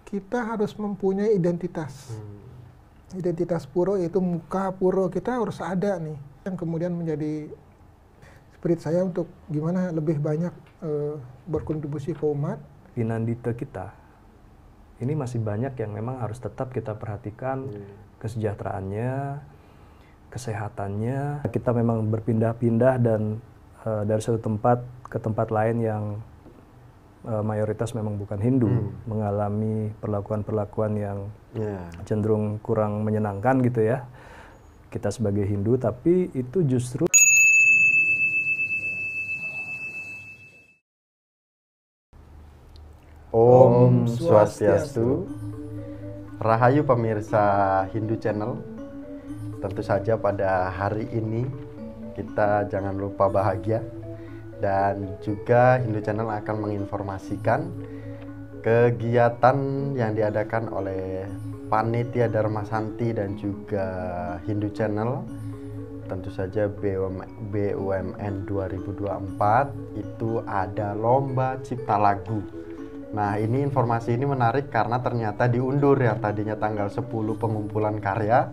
kita harus mempunyai identitas. Identitas puro, yaitu muka puro kita harus ada nih. Yang kemudian menjadi spirit saya untuk gimana lebih banyak berkontribusi ke umat. Pinandita kita, ini masih banyak yang memang harus tetap kita perhatikan kesejahteraannya, kesehatannya. Kita memang berpindah-pindah dan dari satu tempat ke tempat lain yang mayoritas memang bukan Hindu, mengalami perlakuan-perlakuan yang cenderung kurang menyenangkan gitu ya. Kita sebagai Hindu, tapi itu justru Om Swastiastu. Rahayu pemirsa Hindu Channel. Tentu saja pada hari ini kita jangan lupa bahagia, dan juga Hindu Channel akan menginformasikan kegiatan yang diadakan oleh Panitia Dharma Santi dan juga Hindu Channel. Tentu saja BUMN 2024 itu ada lomba cipta lagu. Nah, ini informasi ini menarik karena ternyata diundur, yang tadinya tanggal 10 pengumpulan karya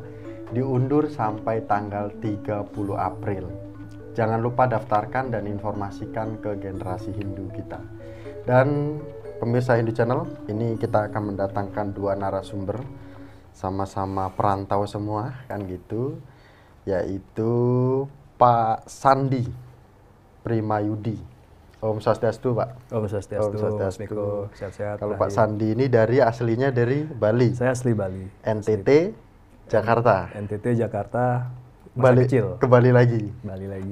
diundur sampai tanggal 30 April. Jangan lupa daftarkan dan informasikan ke generasi Hindu kita. Dan pemirsa Hindu Channel, ini kita akan mendatangkan dua narasumber, sama-sama perantau semua kan gitu, yaitu Pak Sandi Primayudi. Om Swastiastu, Pak. Om Swastiastu, Om Swastiastu. Miko, sehat-sehat. Kalau Pak Sandi ini aslinya dari Bali. Saya asli Bali. NTT, Jakarta. NTT, Jakarta, masa Bali, kecil. Kembali lagi.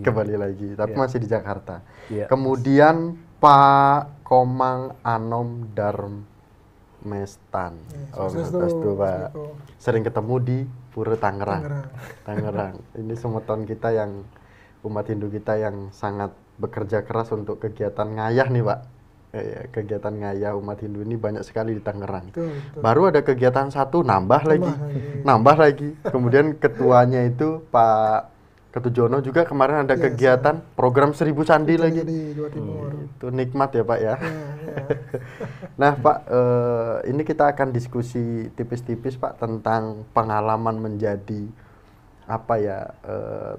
Kembali lagi. Tapi masih di Jakarta. Iya. Kemudian Pak Komang Anom Darmestan. Om Swastiastu, Pak. Sering ketemu di Pura Tangerang. Ini semeton kita yang umat Hindu kita yang sangat bekerja keras untuk kegiatan ngayah nih, Pak. Kegiatan ngayah umat Hindu ini banyak sekali di Tangerang. Betul. Baru ada kegiatan satu, nambah lagi. Kemudian ketuanya itu Pak Ketujono juga kemarin ada kegiatan program 1000 candi lagi. Di Jawa Timur. Itu nikmat ya, Pak ya. Nah, Pak, ini kita akan diskusi tipis-tipis, Pak, tentang pengalaman menjadi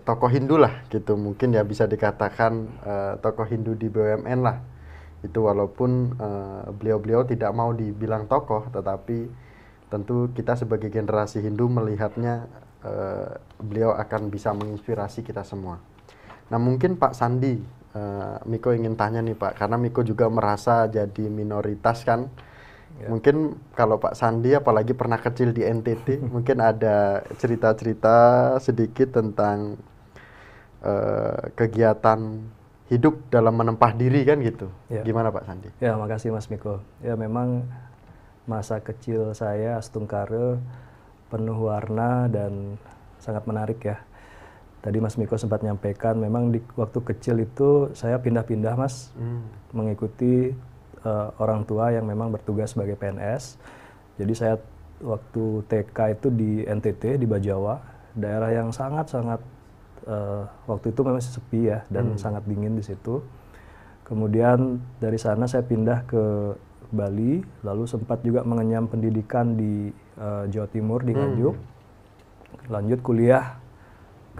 tokoh Hindu lah gitu, mungkin ya bisa dikatakan tokoh Hindu di BUMN lah itu, walaupun beliau-beliau tidak mau dibilang tokoh, tetapi tentu kita sebagai generasi Hindu melihatnya beliau akan bisa menginspirasi kita semua. Nah, mungkin Pak Sandi, Miko ingin tanya nih, Pak, karena Miko juga merasa jadi minoritas kan. Mungkin kalau Pak Sandi apalagi pernah kecil di NTT, mungkin ada cerita-cerita sedikit tentang kegiatan hidup dalam menempah diri kan gitu. Gimana Pak Sandi? Ya, makasih Mas Miko. Ya, memang masa kecil saya Astungkara penuh warna dan sangat menarik ya. Tadi Mas Miko sempat nyampaikan memang di waktu kecil itu saya pindah-pindah, Mas, mengikuti orang tua yang memang bertugas sebagai PNS. Jadi saya waktu TK itu di NTT, di Bajawa, daerah yang sangat-sangat waktu itu memang sepi ya, dan sangat dingin di situ. Kemudian dari sana saya pindah ke Bali, lalu sempat juga mengenyam pendidikan di Jawa Timur, di Nganjuk. Lanjut kuliah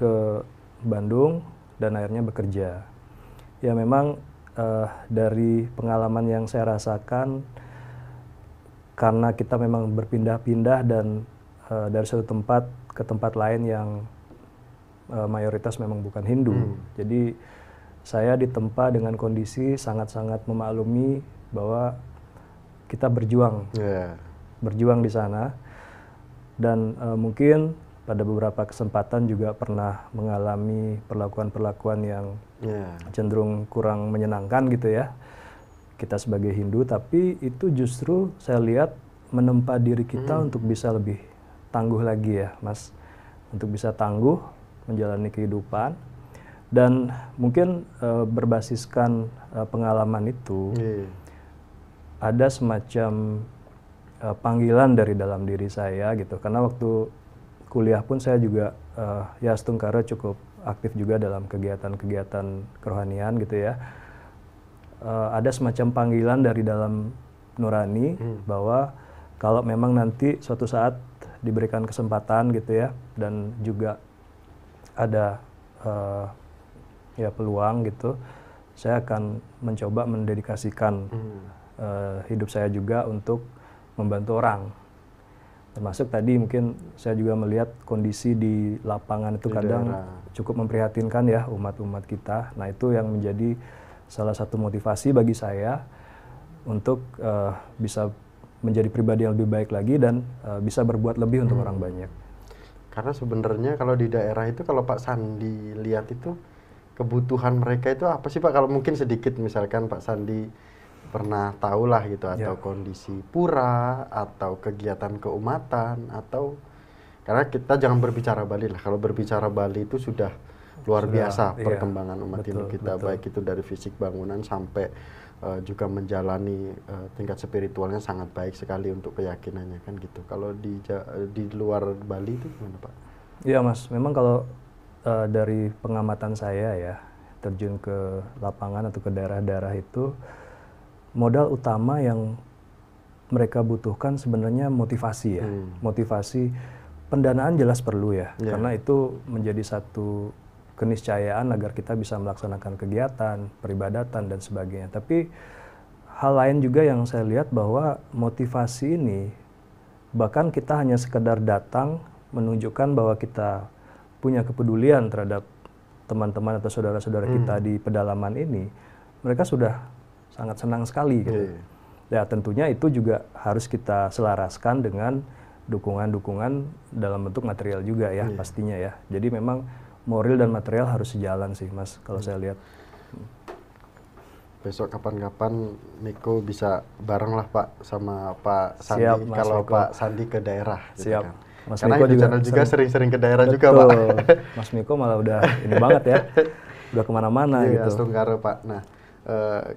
ke Bandung dan akhirnya bekerja. Ya, memang dari pengalaman yang saya rasakan, karena kita memang berpindah-pindah dan dari satu tempat ke tempat lain yang mayoritas memang bukan Hindu. Jadi saya ditempa dengan kondisi sangat-sangat memaklumi bahwa kita berjuang, berjuang di sana. Dan mungkin pada beberapa kesempatan juga pernah mengalami perlakuan-perlakuan yang cenderung kurang menyenangkan gitu ya, kita sebagai Hindu. Tapi itu justru saya lihat menempa diri kita untuk bisa lebih tangguh lagi ya, Mas, untuk bisa tangguh menjalani kehidupan. Dan mungkin berbasiskan pengalaman itu, ada semacam panggilan dari dalam diri saya gitu, karena waktu kuliah pun saya juga ya Astungkara cukup aktif juga dalam kegiatan-kegiatan kerohanian gitu ya. Ada semacam panggilan dari dalam nurani bahwa kalau memang nanti suatu saat diberikan kesempatan gitu ya, dan juga ada ya peluang gitu, saya akan mencoba mendedikasikan hidup saya juga untuk membantu orang. Termasuk tadi mungkin saya juga melihat kondisi di lapangan itu kadang cukup memprihatinkan ya umat-umat kita. Nah itu yang menjadi salah satu motivasi bagi saya untuk bisa menjadi pribadi yang lebih baik lagi dan bisa berbuat lebih untuk orang banyak. Karena sebenarnya kalau di daerah itu, kalau Pak Sandi lihat itu, kebutuhan mereka itu apa sih Pak? Kalau mungkin sedikit misalkan Pak Sandi pernah tahu lah gitu, atau kondisi pura, atau kegiatan keumatan, atau karena kita jangan berbicara Bali lah. Kalau berbicara Bali itu sudah luar biasa perkembangan umat Hindu kita, baik itu dari fisik bangunan sampai juga menjalani tingkat spiritualnya sangat baik sekali untuk keyakinannya kan gitu. Kalau di luar Bali itu gimana Pak? Iya Mas, memang kalau dari pengamatan saya ya, terjun ke lapangan atau ke daerah-daerah itu, modal utama yang mereka butuhkan sebenarnya motivasi ya. Motivasi, pendanaan jelas perlu ya, karena itu menjadi satu keniscayaan agar kita bisa melaksanakan kegiatan, peribadatan dan sebagainya. Tapi hal lain juga yang saya lihat bahwa motivasi ini, bahkan kita hanya sekedar datang menunjukkan bahwa kita punya kepedulian terhadap teman-teman atau saudara-saudara kita di pedalaman ini, mereka sudah sangat senang sekali gitu. Ya tentunya itu juga harus kita selaraskan dengan dukungan-dukungan dalam bentuk material juga ya pastinya ya. Jadi memang moral dan material harus sejalan sih Mas kalau saya lihat. Besok kapan-kapan Miko bisa bareng lah Pak sama Pak Sandi. Siap, Mas kalau Miko. Pak Sandi ke daerah. Siap. Gitu kan. Mas Karena Miko Hindu Channel juga sering-sering ke daerah juga Pak. Pak. Mas Miko malah udah ini banget ya, udah kemana-mana gitu. Astungkara Pak. Nah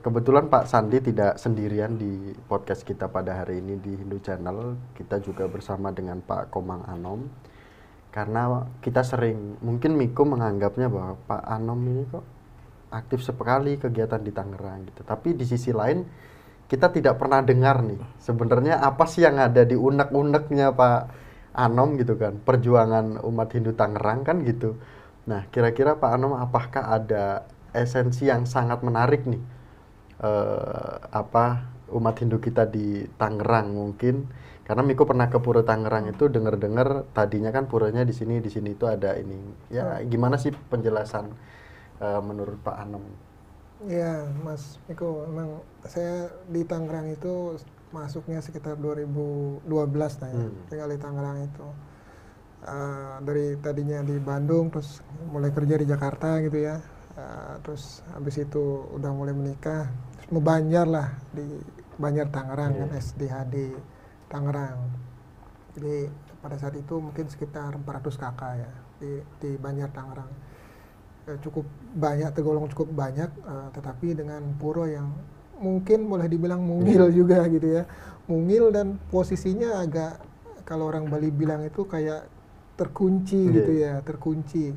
kebetulan Pak Sandi tidak sendirian di podcast kita pada hari ini di Hindu Channel. Kita juga bersama dengan Pak Komang Anom. Karena kita sering, mungkin Miko menganggapnya bahwa Pak Anom ini kok aktif sekali kegiatan di Tangerang gitu. Tapi di sisi lain kita tidak pernah dengar nih sebenarnya apa sih yang ada di unek-uneknya Pak Anom gitu kan, perjuangan umat Hindu Tangerang kan gitu. Nah kira-kira Pak Anom apakah ada esensi yang sangat menarik nih umat Hindu kita di Tangerang mungkin, karena Miko pernah ke Pura Tangerang itu dengar-dengar tadinya kan puranya di sini itu ada ini ya, gimana sih penjelasan menurut Pak Anom? Ya Mas Miko, memang saya di Tangerang itu masuknya sekitar 2012 lah ya, tinggal di Tangerang itu. Dari tadinya di Bandung, terus mulai kerja di Jakarta gitu ya. Terus habis itu udah mulai menikah, terus mau Banjar lah, di Banjar Tangerang kan, SDHD Tangerang. Jadi pada saat itu mungkin sekitar 400 kakak ya di Banjar Tangerang. Cukup banyak, tergolong cukup banyak, tetapi dengan pura yang mungkin boleh dibilang mungil juga gitu ya. Mungil dan posisinya agak, kalau orang Bali bilang itu kayak terkunci gitu ya, terkunci.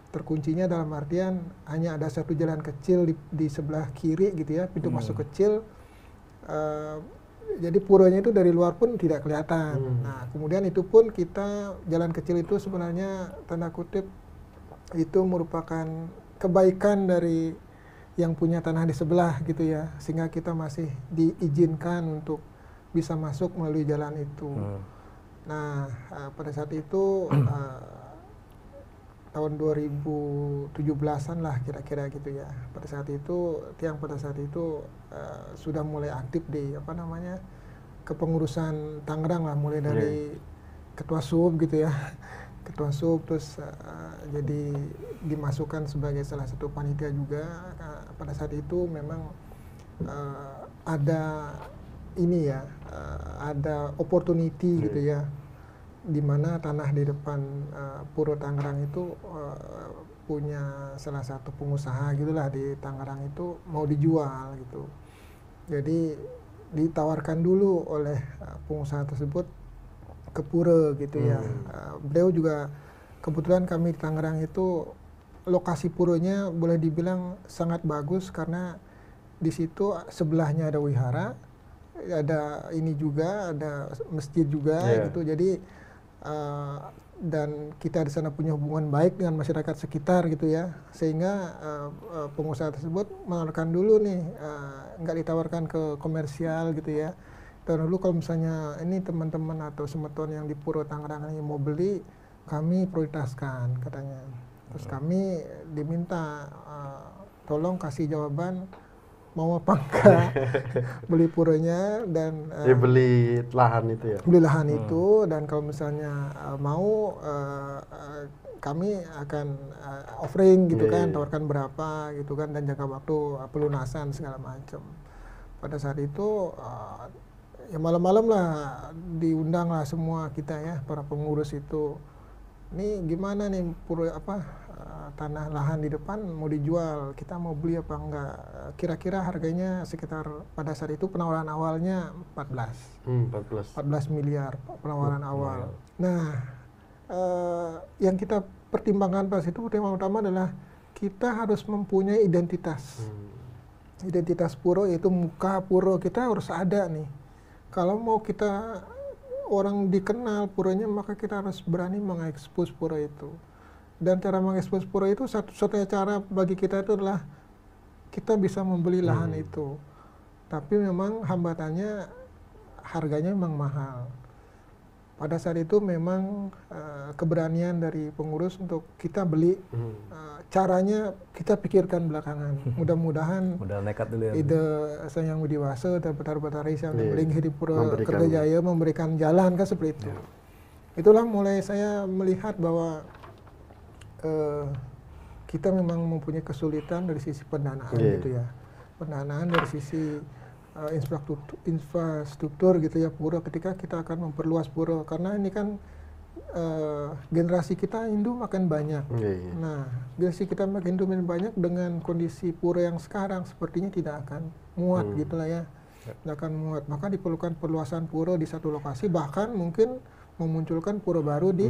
Terkuncinya dalam artian hanya ada satu jalan kecil di sebelah kiri gitu ya, pintu masuk kecil. Jadi puranya itu dari luar pun tidak kelihatan. Nah kemudian itu pun kita, jalan kecil itu sebenarnya tanda kutip itu merupakan kebaikan dari yang punya tanah di sebelah gitu ya, sehingga kita masih diizinkan untuk bisa masuk melalui jalan itu. Nah pada saat itu tahun 2017-an lah kira-kira gitu ya. Pada saat itu pada saat itu sudah mulai aktif di kepengurusan Tangerang lah, mulai dari ketua sub gitu ya. Ketua sub, terus jadi dimasukkan sebagai salah satu panitia juga. Pada saat itu memang ada ini ya, ada opportunity gitu ya, di mana tanah di depan Pura Tangerang itu punya salah satu pengusaha gitulah di Tangerang itu mau dijual gitu. Jadi ditawarkan dulu oleh pengusaha tersebut ke pura gitu ya. Beliau juga, kebetulan kami di Tangerang itu lokasi puranya boleh dibilang sangat bagus karena di situ sebelahnya ada wihara, ada ini juga, ada masjid juga gitu. Jadi dan kita di sana punya hubungan baik dengan masyarakat sekitar gitu ya, sehingga pengusaha tersebut menawarkan dulu nih, nggak ditawarkan ke komersial gitu ya. Dan dulu kalau misalnya ini teman-teman atau semeton yang di Puro Tangerang ini mau beli, kami prioritaskan katanya. Terus kami diminta tolong kasih jawaban mau apa enggak beli puronya, dan beli lahan itu ya. Beli lahan itu, dan kalau misalnya mau kami akan offering gitu kan, tawarkan berapa gitu kan, dan jangka waktu pelunasan segala macam. Pada saat itu ya malam-malam lah diundang lah semua kita ya, para pengurus itu. Ini gimana nih tanah lahan di depan mau dijual, kita mau beli apa enggak? Kira-kira harganya sekitar pada saat itu penawaran awalnya 14 miliar penawaran awal. Nah, yang kita pertimbangkan pas itu, pertimbangan utama adalah kita harus mempunyai identitas. Identitas puro, yaitu muka puro kita harus ada nih. Kalau mau kita orang dikenal puronya, maka kita harus berani mengekspos puro itu. Dan cara mengekspos puro itu satu-satunya cara bagi kita itu adalah kita bisa membeli lahan itu. Tapi memang hambatannya harganya memang mahal. Pada saat itu memang keberanian dari pengurus untuk kita beli. Caranya kita pikirkan belakangan. Mudah-mudahan modal nekat dulu ya. Ide Sanyang Widiwasa dan Betar-Betari yang Beling di Puro Kertajaya memberikan jalan kan seperti itu. Itulah mulai saya melihat bahwa kita memang mempunyai kesulitan dari sisi pendanaan gitu ya. Pendanaan dari sisi infrastruktur gitu ya puro, ketika kita akan memperluas puro, karena ini kan generasi kita Hindu makin banyak. Nah, generasi kita makin Hindu makin banyak, dengan kondisi puro yang sekarang sepertinya tidak akan muat gitu lah ya. Tidak akan muat, maka diperlukan perluasan puro di satu lokasi, bahkan mungkin memunculkan puro baru di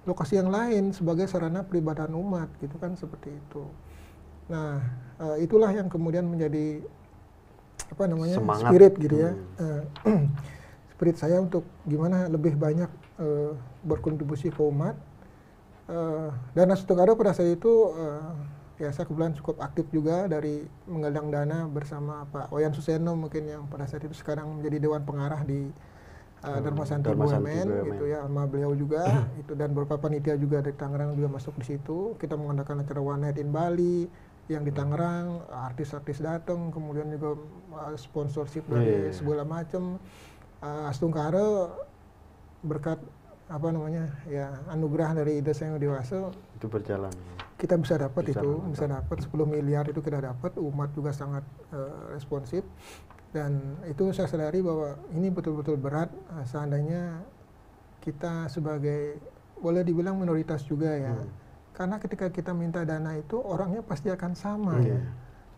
lokasi yang lain sebagai sarana peribadahan umat gitu kan, seperti itu. Nah, itulah yang kemudian menjadi semangat, spirit gitu ya. Spirit saya untuk gimana lebih banyak berkontribusi ke umat. Dan Asutokaro pada saat itu ya saya kebetulan cukup aktif juga dari menggalang dana bersama Pak Wayan Suseno mungkin, yang pada saat itu sekarang menjadi Dewan Pengarah di Dharma Santi BUMN gitu ya, sama beliau juga itu, dan beberapa panitia juga dari Tangerang juga masuk di situ. Kita mengadakan acara One Night in Bali yang di Tangerang, artis-artis datang, kemudian juga sponsorship dari segala macam. Asutokaro berkat anugerah dari Ide Sanyang Widiwasa itu berjalan. Kita bisa dapat bisa dapat 10 miliar itu kita dapat, umat juga sangat responsif. Dan itu saya sadari bahwa ini betul-betul berat seandainya kita sebagai, boleh dibilang minoritas juga ya. Karena ketika kita minta dana itu orangnya pasti akan sama ya.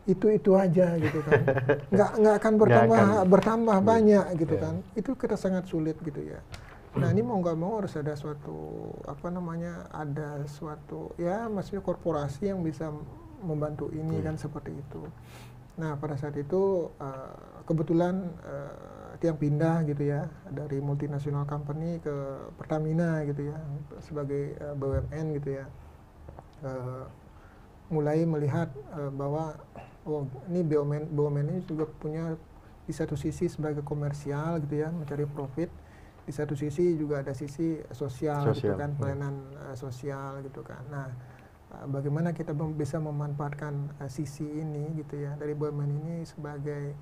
Itu aja gitu kan. Nggak akan bertambah banyak gitu kan. Itu kita sangat sulit gitu ya. Nah, ini mau nggak mau harus ada suatu ada suatu ya maksudnya korporasi yang bisa membantu ini kan, seperti itu. Nah, pada saat itu kebetulan tiang pindah gitu ya, dari multinasional company ke Pertamina gitu ya, sebagai BUMN gitu ya. Mulai melihat bahwa ini BUMN ini juga punya di satu sisi sebagai komersial gitu ya, mencari profit. Di satu sisi juga ada sisi sosial. Gitu kan, pelayanan sosial gitu kan. Nah, bagaimana kita bisa memanfaatkan sisi ini gitu ya, dari BUMN ini sebagai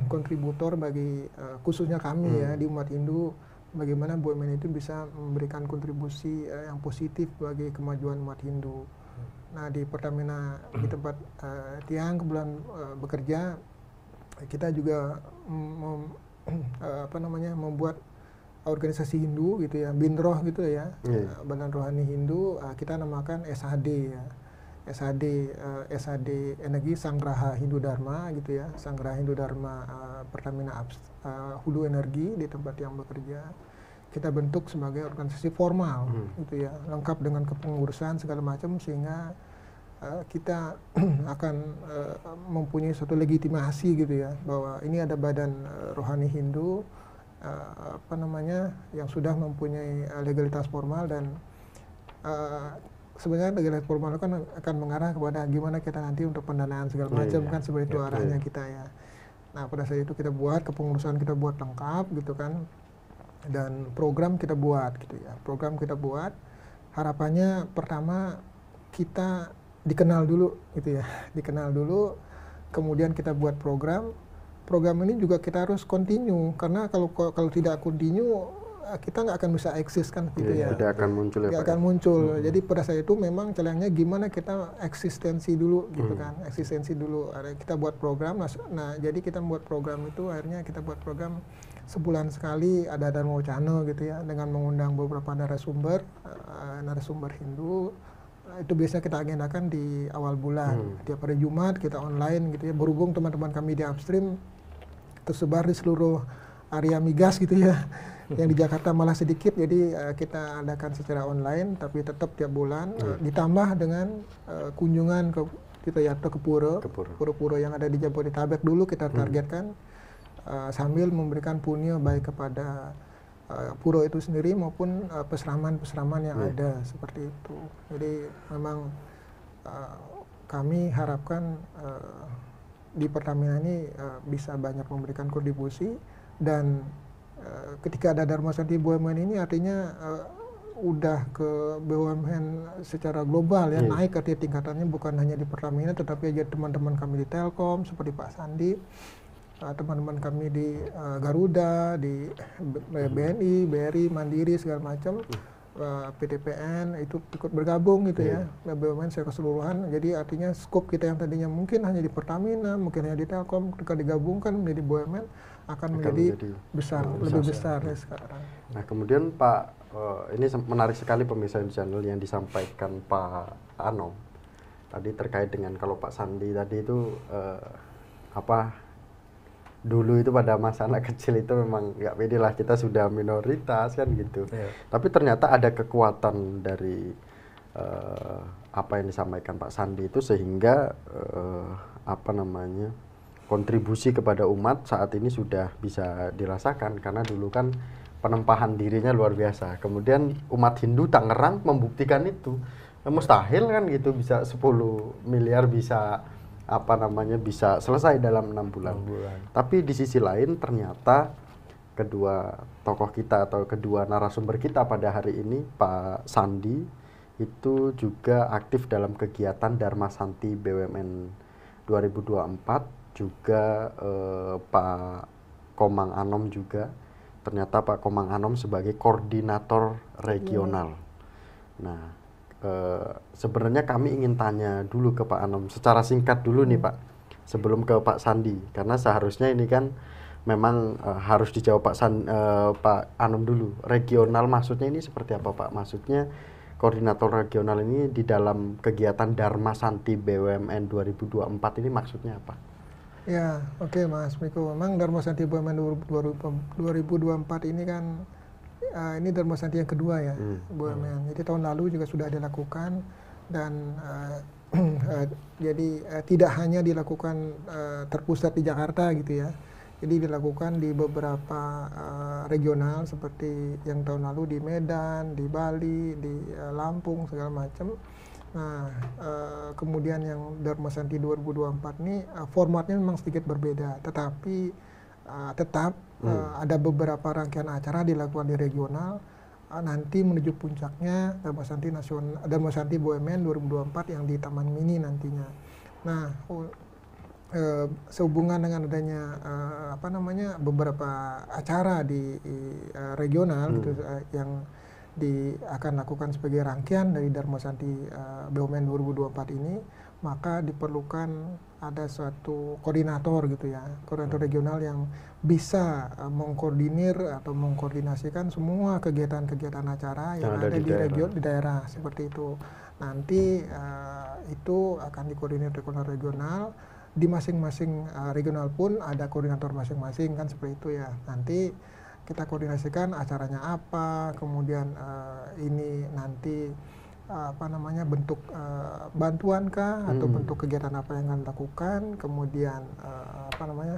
kontributor bagi khususnya kami ya di umat Hindu, bagaimana BUMN itu bisa memberikan kontribusi yang positif bagi kemajuan umat Hindu. Nah, di Pertamina di tempat tiang kebetulan bekerja, kita juga membuat organisasi Hindu gitu ya, Binroh gitu ya, Badan Rohani Hindu, kita namakan SHD ya, SHD Energi Sanggraha Hindu Dharma gitu ya, Sanggraha Hindu Dharma Pertamina Hulu Energi di tempat yang bekerja. Kita bentuk sebagai organisasi formal gitu ya, lengkap dengan kepengurusan segala macam, sehingga kita akan mempunyai suatu legitimasi gitu ya, bahwa ini ada badan rohani Hindu yang sudah mempunyai legalitas formal, dan sebenarnya legalitas formal itu kan akan mengarah kepada gimana kita nanti untuk pendanaan segala macam kan, seperti itu arahnya kita ya. Nah pada saat itu kita buat kepengurusan, kita buat lengkap gitu kan, dan program kita buat gitu ya. Program kita buat, harapannya pertama kita dikenal dulu gitu ya, dikenal dulu, kemudian kita buat program. Program ini juga kita harus continue, karena kalau tidak continue kita nggak akan bisa eksis kan gitu ya. Tidak akan muncul ya, Tidak akan muncul. Jadi pada saat itu memang celahnya gimana kita eksistensi dulu gitu kan, eksistensi dulu. Kita buat program. Nah jadi kita buat program itu, akhirnya kita buat program sebulan sekali ada Dharma Wacana gitu ya, dengan mengundang beberapa narasumber Hindu. Itu biasa kita agendakan di awal bulan. Tiap hari Jumat kita online gitu ya, berhubung teman-teman kami di Upstream tersebar di seluruh area migas gitu ya. Yang di Jakarta malah sedikit, jadi kita adakan secara online, tapi tetap tiap bulan, ditambah dengan kunjungan ke ke pura-pura yang ada di Jabodetabek dulu kita targetkan, sambil memberikan punya baik kepada pura itu sendiri maupun peseraman-peseraman yang ada, seperti itu. Jadi memang kami harapkan di Pertamina ini bisa banyak memberikan kontribusi, dan ketika ada Dharma Santi BUMN ini artinya udah ke BUMN secara global ya, naik ke tingkatannya, bukan hanya di Pertamina tetapi aja teman-teman kami di Telkom seperti Pak Sandi, teman-teman kami di Garuda, di BNI, BRI, Mandiri segala macam, PTPN itu ikut bergabung gitu ya, BUMN secara keseluruhan. Jadi artinya skop kita yang tadinya mungkin hanya di Pertamina, mungkin hanya di Telkom, ketika digabungkan menjadi BUMN akan menjadi besar, lebih besar ya sekarang. Nah kemudian Pak, ini menarik sekali pemirsa channel yang disampaikan Pak Anom tadi terkait dengan kalau Pak Sandi tadi itu dulu itu pada masa anak kecil itu memang nggak pede lah, kita sudah minoritas kan gitu. Tapi ternyata ada kekuatan dari apa yang disampaikan Pak Sandi itu, sehingga kontribusi kepada umat saat ini sudah bisa dirasakan, karena dulu kan penempahan dirinya luar biasa. Kemudian umat Hindu Tangerang membuktikan itu. Mustahil kan gitu bisa 10 miliar bisa bisa selesai dalam 6 bulan. Tapi di sisi lain ternyata kedua tokoh kita atau kedua narasumber kita pada hari ini, Pak Sandi itu juga aktif dalam kegiatan Dharma Santi BUMN 2024, juga Pak Komang Anom juga. Ternyata Pak Komang Anom sebagai koordinator regional. Nah, sebenarnya kami ingin tanya dulu ke Pak Anom secara singkat dulu nih Pak, sebelum ke Pak Sandi, karena seharusnya ini kan memang harus dijawab Pak Anom dulu. Regional maksudnya ini seperti apa Pak? Maksudnya koordinator regional ini di dalam kegiatan Dharma Santi BUMN 2024 ini maksudnya apa? Ya, oke Mas Miko. Memang Dharma Santi BUMN 2024 ini kan ini Dharma Santi yang kedua ya, BUMN. Jadi tahun lalu juga sudah dilakukan, dan jadi tidak hanya dilakukan terpusat di Jakarta gitu ya. Jadi dilakukan di beberapa regional seperti yang tahun lalu di Medan, di Bali, di Lampung segala macam. Nah, kemudian yang Dharma Santi 2024 ini formatnya memang sedikit berbeda, tetapi tetap ada beberapa rangkaian acara dilakukan di regional. Nanti menuju puncaknya Dharma Santi Nasional, Dharma Santi BUMN 2024 yang di Taman Mini nantinya. Nah, sehubungan dengan adanya beberapa acara di regional gitu yang akan lakukan sebagai rangkaian dari Dharma Santi BUMN 2024 ini, maka diperlukan ada suatu koordinator gitu ya, koordinator regional yang bisa mengkoordinir atau mengkoordinasikan semua kegiatan-kegiatan acara yang ada di daerah seperti itu. Nanti itu akan dikoordinir oleh regional. Di masing-masing regional pun ada koordinator masing-masing kan, seperti itu ya. Nanti kita koordinasikan acaranya apa, kemudian ini nanti bentuk bantuan kah atau bentuk kegiatan apa yang akan lakukan, kemudian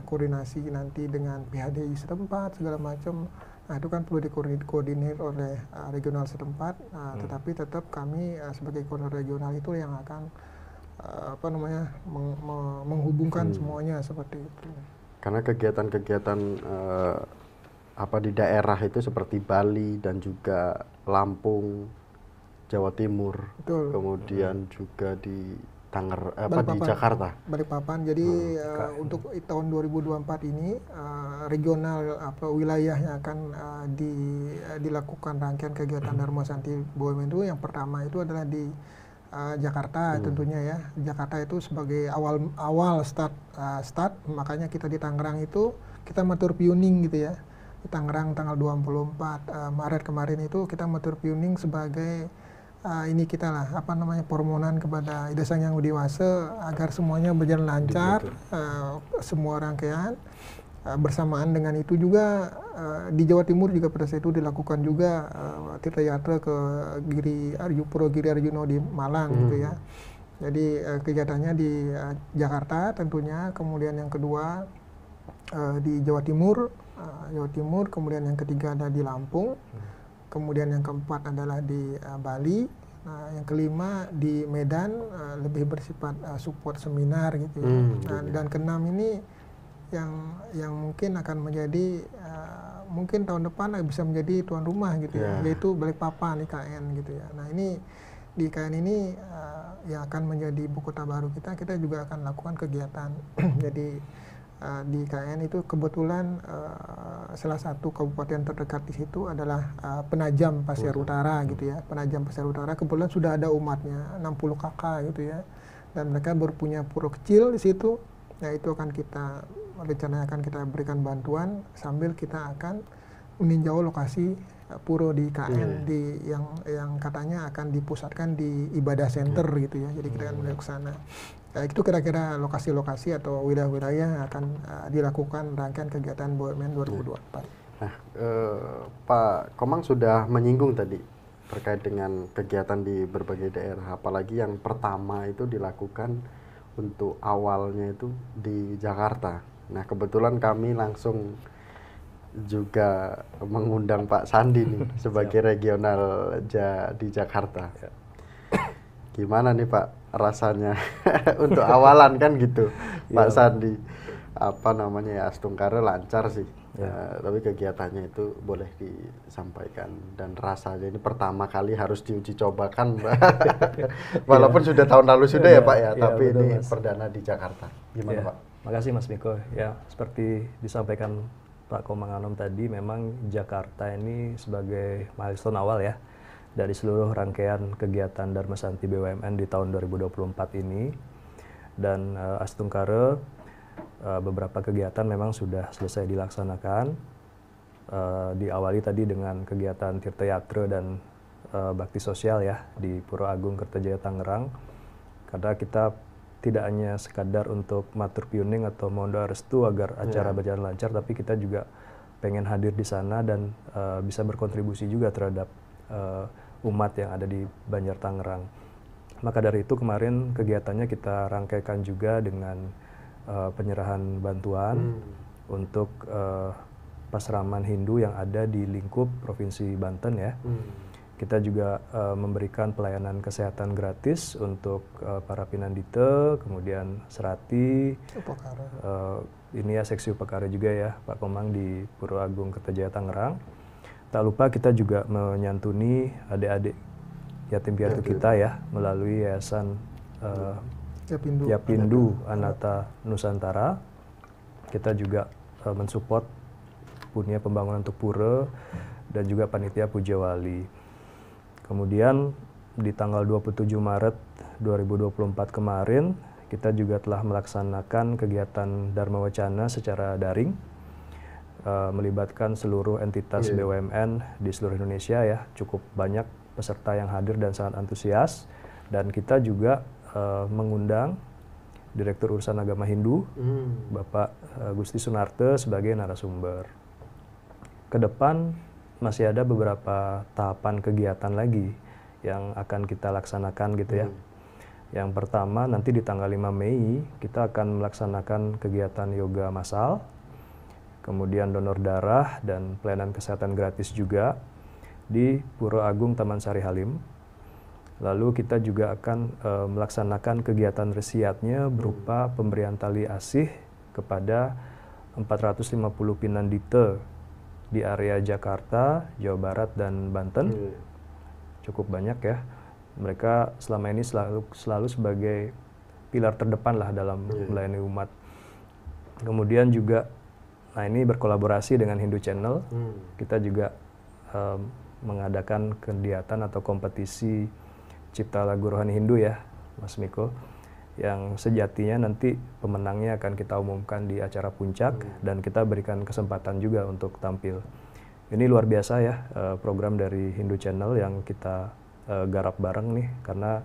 koordinasi nanti dengan PHDI setempat segala macam. Nah, itu kan perlu dikoordinir oleh regional setempat, tetapi tetap kami sebagai koordinator regional itu yang akan menghubungkan semuanya seperti itu. Karena kegiatan-kegiatan di daerah itu seperti Bali dan juga Lampung, Jawa Timur, betul. Kemudian juga di di Jakarta. Balikpapan. Jadi untuk tahun 2024 ini regional wilayah yang akan dilakukan rangkaian kegiatan Dharma Santi BUMN itu yang pertama itu adalah di Jakarta tentunya ya. Jakarta itu sebagai awal start, makanya kita di Tangerang itu kita matur piuning gitu ya. Di Tangerang tanggal 24 Maret kemarin itu kita matur piuning sebagai ini kita lah permohonan kepada Ida Sang Hyang Widi Wase agar semuanya berjalan lancar, semua rangkaian. Bersamaan dengan itu juga di Jawa Timur juga pada saat itu dilakukan juga Tirta Yatra ke Pura Giri Arjuno di Malang gitu ya. Jadi kegiatannya di Jakarta tentunya, kemudian yang kedua di Jawa Timur, kemudian yang ketiga ada di Lampung. Kemudian yang keempat adalah di Bali, yang kelima di Medan lebih bersifat support seminar gitu ya. Dan keenam ini yang mungkin akan menjadi mungkin tahun depan bisa menjadi tuan rumah gitu ya, yaitu Balikpapan IKN gitu ya. Nah ini di IKN ini yang akan menjadi ibu kota baru kita juga akan lakukan kegiatan. Jadi di IKN itu kebetulan salah satu kabupaten terdekat di situ adalah Penajam Pasir Utara gitu ya. Penajam Pasir Utara kebetulan sudah ada umatnya 60 kakak gitu ya. Dan mereka baru punya pura kecil di situ. Nah itu akan kita rencananya akan kita berikan bantuan sambil kita akan meninjau lokasi pura di IKN yang katanya akan dipusatkan di ibadah center gitu ya. Jadi kita akan menuju ke sana. Itu kira-kira lokasi-lokasi atau wilayah-wilayah yang akan dilakukan rangkaian kegiatan BUMN 2024. Nah, Pak Komang sudah menyinggung tadi terkait dengan kegiatan di berbagai daerah, apalagi yang pertama itu dilakukan untuk awalnya itu di Jakarta. Nah, kebetulan kami langsung juga mengundang Pak Sandi nih sebagai regional di Jakarta. Gimana nih Pak rasanya untuk awalan kan gitu, Pak Sandi? Astungkare lancar sih, tapi kegiatannya itu boleh disampaikan dan rasanya ini pertama kali harus diuji cobakan, walaupun sudah tahun lalu sudah ya Pak ya, tapi betul, ini Mas. Perdana di Jakarta. Gimana Pak? Makasih Mas Miko. Ya seperti disampaikan Pak Komang Anom tadi, memang Jakarta ini sebagai milestone awal ya dari seluruh rangkaian kegiatan Dharma Santi BUMN di tahun 2024 ini. Dan Astungkare beberapa kegiatan memang sudah selesai dilaksanakan. Diawali tadi dengan kegiatan Tirta Yatra dan bakti sosial ya di Pura Agung Kertajaya Tangerang. Karena kita tidak hanya sekadar untuk matur piuning atau mondo restu agar acara berjalan lancar, tapi kita juga pengen hadir di sana dan bisa berkontribusi juga terhadap umat yang ada di Banjar Tangerang. Maka dari itu kemarin kegiatannya kita rangkaikan juga dengan penyerahan bantuan untuk pasraman Hindu yang ada di lingkup Provinsi Banten ya. Kita juga memberikan pelayanan kesehatan gratis untuk para pinandite, kemudian serati, ini ya seksi upakara juga ya Pak Komang di Pura Agung Kertajaya Tangerang. Tak lupa kita juga menyantuni adik-adik yatim piatu kita ya melalui Yayasan Yapindu Anata Nusantara. Kita juga mensupport punya pembangunan untuk pura dan juga panitia Puja Wali. Kemudian di tanggal 27 Maret 2024 kemarin kita juga telah melaksanakan kegiatan Dharma Wacana secara daring, melibatkan seluruh entitas BUMN di seluruh Indonesia ya. Cukup banyak peserta yang hadir dan sangat antusias, dan kita juga mengundang Direktur Urusan Agama Hindu Bapak Gusti Sunarte sebagai narasumber. Ke depan masih ada beberapa tahapan kegiatan lagi yang akan kita laksanakan gitu ya. Yang pertama nanti di tanggal 5 Mei kita akan melaksanakan kegiatan yoga massal, kemudian donor darah dan pelayanan kesehatan gratis juga di Pura Agung Taman Sari Halim. Lalu kita juga akan melaksanakan kegiatan resiatnya berupa pemberian tali asih kepada 450 pinandite di area Jakarta, Jawa Barat, dan Banten. Cukup banyak ya. Mereka selama ini selalu sebagai pilar terdepan lah dalam melayani umat. Kemudian juga, nah ini berkolaborasi dengan Hindu Channel, kita juga mengadakan kegiatan atau kompetisi Cipta Lagu Rohani Hindu ya, Mas Miko, yang sejatinya nanti pemenangnya akan kita umumkan di acara puncak dan kita berikan kesempatan juga untuk tampil. Ini luar biasa ya program dari Hindu Channel yang kita garap bareng nih, karena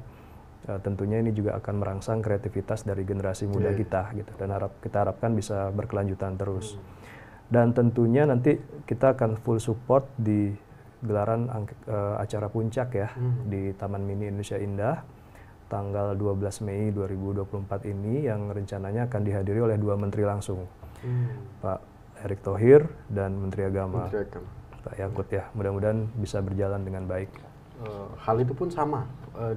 tentunya ini juga akan merangsang kreativitas dari generasi muda kita gitu, dan kita harapkan bisa berkelanjutan terus. Dan tentunya nanti kita akan full support di gelaran acara puncak ya di Taman Mini Indonesia Indah tanggal 12 Mei 2024 ini, yang rencananya akan dihadiri oleh 2 menteri langsung, Pak Erick Thohir dan Menteri Agama, Pak Yakut ya. Mudah-mudahan bisa berjalan dengan baik. Hal itu pun sama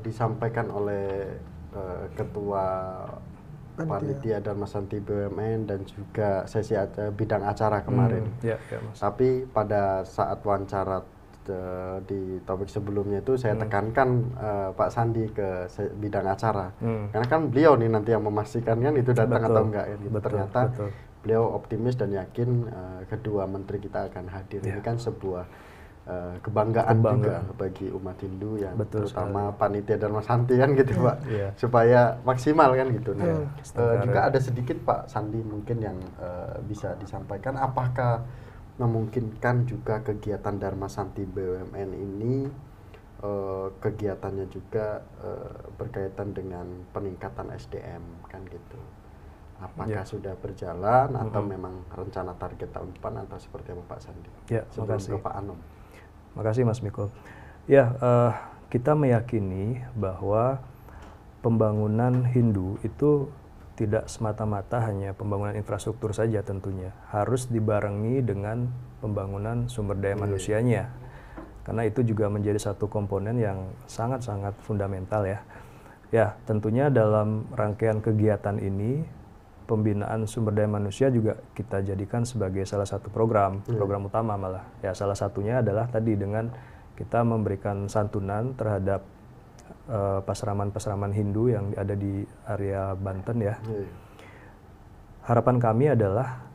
disampaikan oleh Ketua Panitia Dharma Santi BUMN dan juga sesi bidang acara kemarin. Mas. Tapi pada saat wawancara di topik sebelumnya itu saya tekankan Pak Sandi ke bidang acara, karena kan beliau nih nanti yang memastikan kan itu datang atau enggak gitu. Ternyata beliau optimis dan yakin kedua menteri kita akan hadir. Ini kan sebuah kebanggaan juga bagi umat Hindu yang terutama panitia Dharma Santi kan gitu Pak, supaya maksimal kan gitu. Nah, juga ada sedikit Pak Sandi mungkin yang bisa disampaikan, apakah memungkinkan juga kegiatan Dharma Santi BUMN ini kegiatannya juga berkaitan dengan peningkatan SDM kan gitu. Apakah sudah berjalan atau memang rencana target tahun depan atau seperti apa Pak Sandi? Ya, sebelum ke Pak Anom. Makasih Mas Miko. Ya, kita meyakini bahwa pembangunan Hindu itu tidak semata-mata hanya pembangunan infrastruktur saja tentunya. Harus dibarengi dengan pembangunan sumber daya manusianya. Karena itu juga menjadi satu komponen yang sangat-sangat fundamental ya. Ya, tentunya dalam rangkaian kegiatan ini, pembinaan sumber daya manusia juga kita jadikan sebagai salah satu program utama malah. Ya, salah satunya adalah tadi dengan kita memberikan santunan terhadap pasraman-pasraman Hindu yang ada di area Banten ya. Harapan kami adalah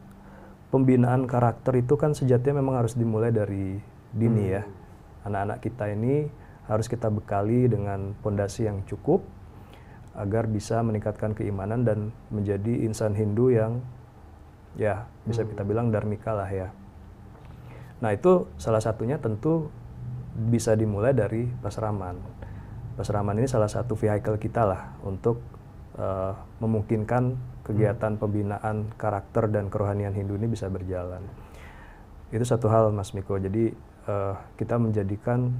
pembinaan karakter itu kan sejatinya memang harus dimulai dari dini ya. Anak-anak kita ini harus kita bekali dengan pondasi yang cukup agar bisa meningkatkan keimanan dan menjadi insan Hindu yang ya bisa kita bilang dharmika lah ya. Nah itu salah satunya tentu bisa dimulai dari pasraman. Pasraman ini salah satu vehicle kita lah untuk memungkinkan kegiatan pembinaan karakter dan kerohanian Hindu ini bisa berjalan. Itu satu hal Mas Miko. Jadi kita menjadikan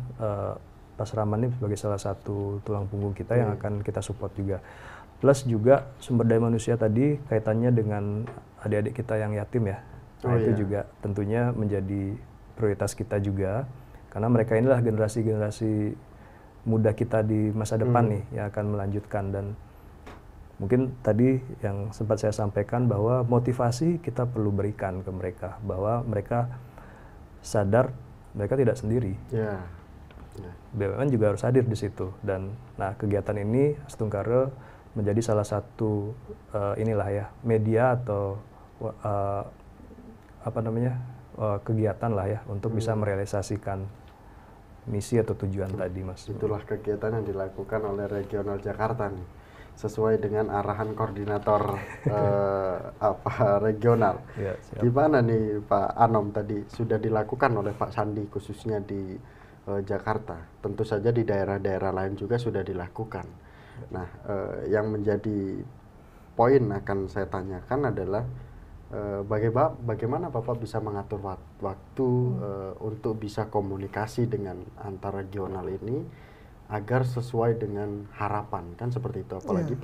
pasraman ini sebagai salah satu tulang punggung kita yang akan kita support juga. Plus juga sumber daya manusia tadi kaitannya dengan adik-adik kita yang yatim ya. Nah itu juga tentunya menjadi prioritas kita juga. Karena mereka inilah generasi-generasi muda kita di masa depan nih yang akan melanjutkan. Dan mungkin tadi yang sempat saya sampaikan bahwa motivasi kita perlu berikan ke mereka, bahwa mereka sadar mereka tidak sendiri. BUMN juga harus hadir di situ. Dan nah kegiatan ini Astungkara menjadi salah satu inilah ya media atau kegiatan lah ya untuk bisa merealisasikan misi atau tujuan tadi Mas. Itulah kegiatan yang dilakukan oleh Regional Jakarta nih, sesuai dengan arahan koordinator regional. Ya, gimana nih Pak Anom, tadi sudah dilakukan oleh Pak Sandi khususnya di Jakarta, tentu saja di daerah-daerah lain juga sudah dilakukan. Nah yang menjadi poin akan saya tanyakan adalah bagaimana Bapak bisa mengatur waktu untuk bisa komunikasi dengan antar regional ini agar sesuai dengan harapan, kan seperti itu. Apalagi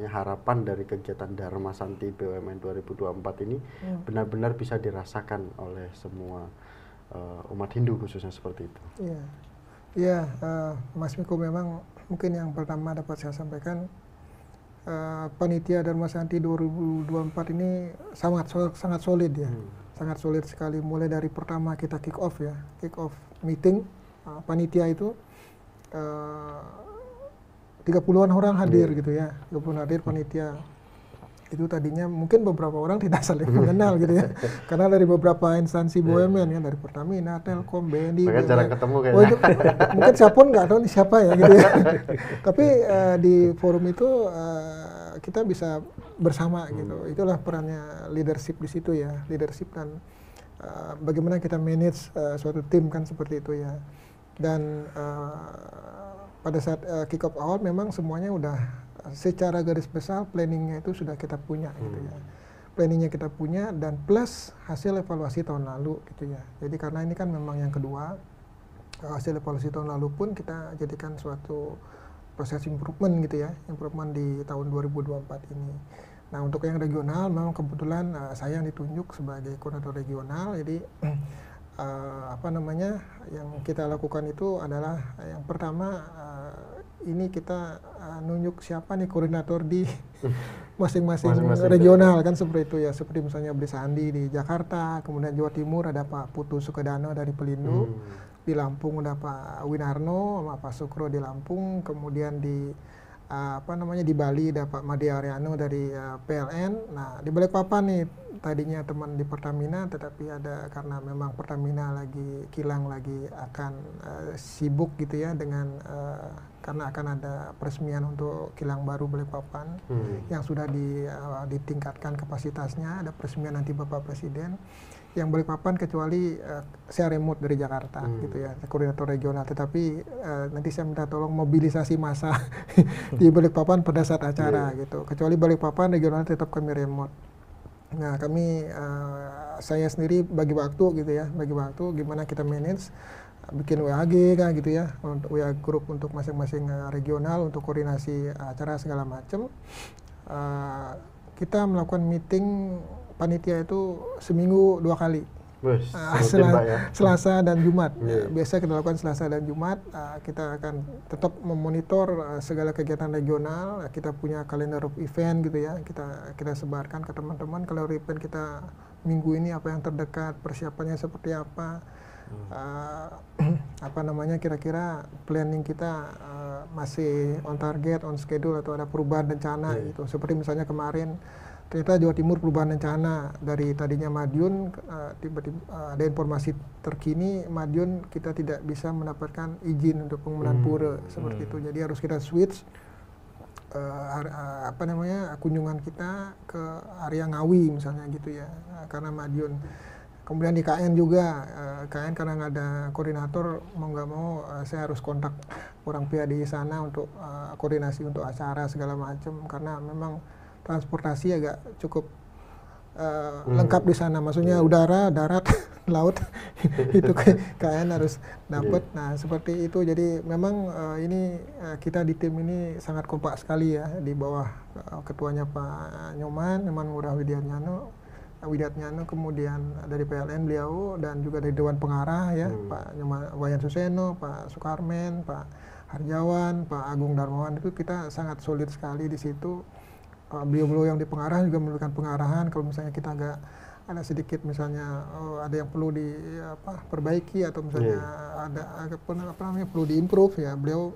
harapan dari kegiatan Dharma Santi BUMN 2024 ini benar-benar bisa dirasakan oleh semua umat Hindu khususnya seperti itu. Iya, Mas Miko, memang mungkin yang pertama dapat saya sampaikan, panitia Dharma Santi 2024 ini sangat solid ya, sangat solid sekali. Mulai dari pertama kita kick off meeting panitia itu 30-an orang hadir gitu ya, 30-an hadir panitia. Itu tadinya mungkin beberapa orang tidak saling mengenal gitu ya, karena dari beberapa instansi BUMN ya, dari Pertamina, Telkom, BNI. Mereka jarang ketemu kayaknya. Mungkin siapa pun nggak tahu nih siapa ya gitu ya. Tapi di forum itu kita bisa bersama gitu. Itulah perannya leadership di situ ya, leadership dan bagaimana kita manage suatu tim kan seperti itu ya. Dan pada saat kick off awal memang semuanya udah secara garis besar planningnya itu sudah kita punya gitu ya. Planningnya kita punya dan plus hasil evaluasi tahun lalu gitu ya. Jadi karena ini kan memang yang kedua, hasil evaluasi tahun lalu pun kita jadikan suatu proses improvement gitu ya, improvement di tahun 2024 ini. Nah untuk yang regional memang kebetulan saya yang ditunjuk sebagai koordinator regional, jadi yang kita lakukan itu adalah yang pertama ini kita nunjuk siapa nih koordinator di masing-masing regional kan seperti itu ya, seperti misalnya Beli Sandi di Jakarta, kemudian Jawa Timur ada Pak Putu Sukedano dari Pelindo, di Lampung ada Pak Winarno sama Pak Sukro di Lampung, kemudian di di Bali ada Pak Made Ariano dari PLN. Nah di Balikpapan nih tadinya teman di Pertamina, tetapi ada karena memang Pertamina lagi kilang lagi akan sibuk gitu ya dengan karena akan ada peresmian untuk kilang baru Balikpapan yang sudah ditingkatkan kapasitasnya, ada peresmian nanti Bapak Presiden. Yang Balikpapan kecuali saya remote dari Jakarta gitu ya, koordinator regional, tetapi nanti saya minta tolong mobilisasi massa di Balikpapan pada saat acara gitu, kecuali Balikpapan regional tetap kami remote. Nah kami saya sendiri bagi waktu gitu ya, bagi waktu gimana kita manage, bikin WAG kan gitu ya, untuk WA group untuk masing-masing regional untuk koordinasi acara segala macam. Kita melakukan meeting panitia itu seminggu 2 kali. Selasa dan Jumat. Biasa kita lakukan Selasa dan Jumat. Kita akan tetap memonitor segala kegiatan regional. Kita punya kalender of event gitu ya. Kita sebarkan ke teman-teman kalender event kita minggu ini apa yang terdekat, persiapannya seperti apa. Kira-kira planning kita masih on target, on schedule atau ada perubahan rencana gitu. Seperti misalnya kemarin ternyata Jawa Timur perubahan rencana dari tadinya Madiun, tiba-tiba ada informasi terkini Madiun kita tidak bisa mendapatkan izin untuk pengumuman pura seperti itu. Jadi harus kita switch kunjungan kita ke area Ngawi misalnya gitu ya, karena Madiun. Kemudian di KN juga, KN karena nggak ada koordinator, mau nggak mau saya harus kontak orang pihak di sana untuk koordinasi untuk acara segala macam, karena memang transportasi agak cukup lengkap di sana, maksudnya udara, darat, laut itu KN harus dapat. Nah seperti itu, jadi memang ini kita di tim ini sangat kompak sekali ya, di bawah ketuanya Pak Nyoman Murah Widiatnyano, kemudian dari PLN beliau, dan juga dari Dewan Pengarah ya, Pak Wayan Suseno, Pak Sukarmen, Pak Harjawan, Pak Agung Darmawan, itu kita sangat solid sekali di situ. Beliau-beliau yang di pengarah juga memberikan pengarahan kalau misalnya kita agak ada sedikit misalnya ada yang perlu diperbaiki atau misalnya ada perlu diimprove ya, beliau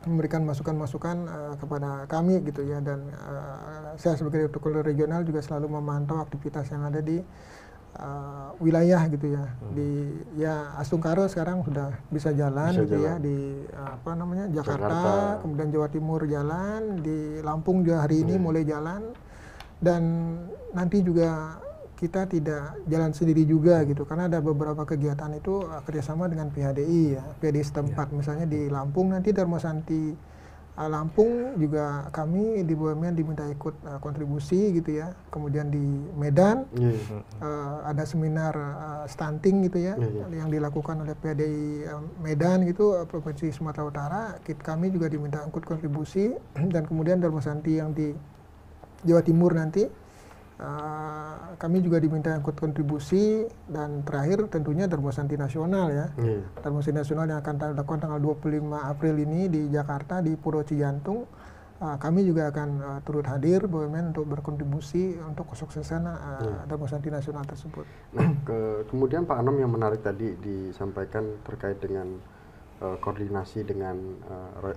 memberikan masukan-masukan kepada kami gitu ya, dan saya sebagai direktur regional juga selalu memantau aktivitas yang ada di wilayah gitu ya. Di Astungkara sekarang sudah bisa jalan gitu ya, di Jakarta, kemudian Jawa Timur jalan, di Lampung juga hari ini mulai jalan, dan nanti juga kita tidak jalan sendiri juga gitu, karena ada beberapa kegiatan itu kerjasama dengan PHDI ya, PHDI setempat. Misalnya di Lampung nanti Dharma Santi Lampung juga kami di BUMN diminta ikut kontribusi gitu ya. Kemudian di Medan ada seminar stunting gitu ya, yang dilakukan oleh PDI Medan gitu, Provinsi Sumatera Utara. Kami juga diminta ikut kontribusi, dan kemudian Darmasanti yang di Jawa Timur nanti kami juga diminta ikut kontribusi, dan terakhir tentunya Darmasanti Nasional ya. Darmasanti Nasional yang akan dilakukan tanggal 25 April ini di Jakarta di Puro Cijantung. Kami juga akan turut hadir BUMN untuk berkontribusi untuk kesuksesan Darmasanti Nasional tersebut. Nah, kemudian Pak Anom yang menarik tadi disampaikan terkait dengan koordinasi dengan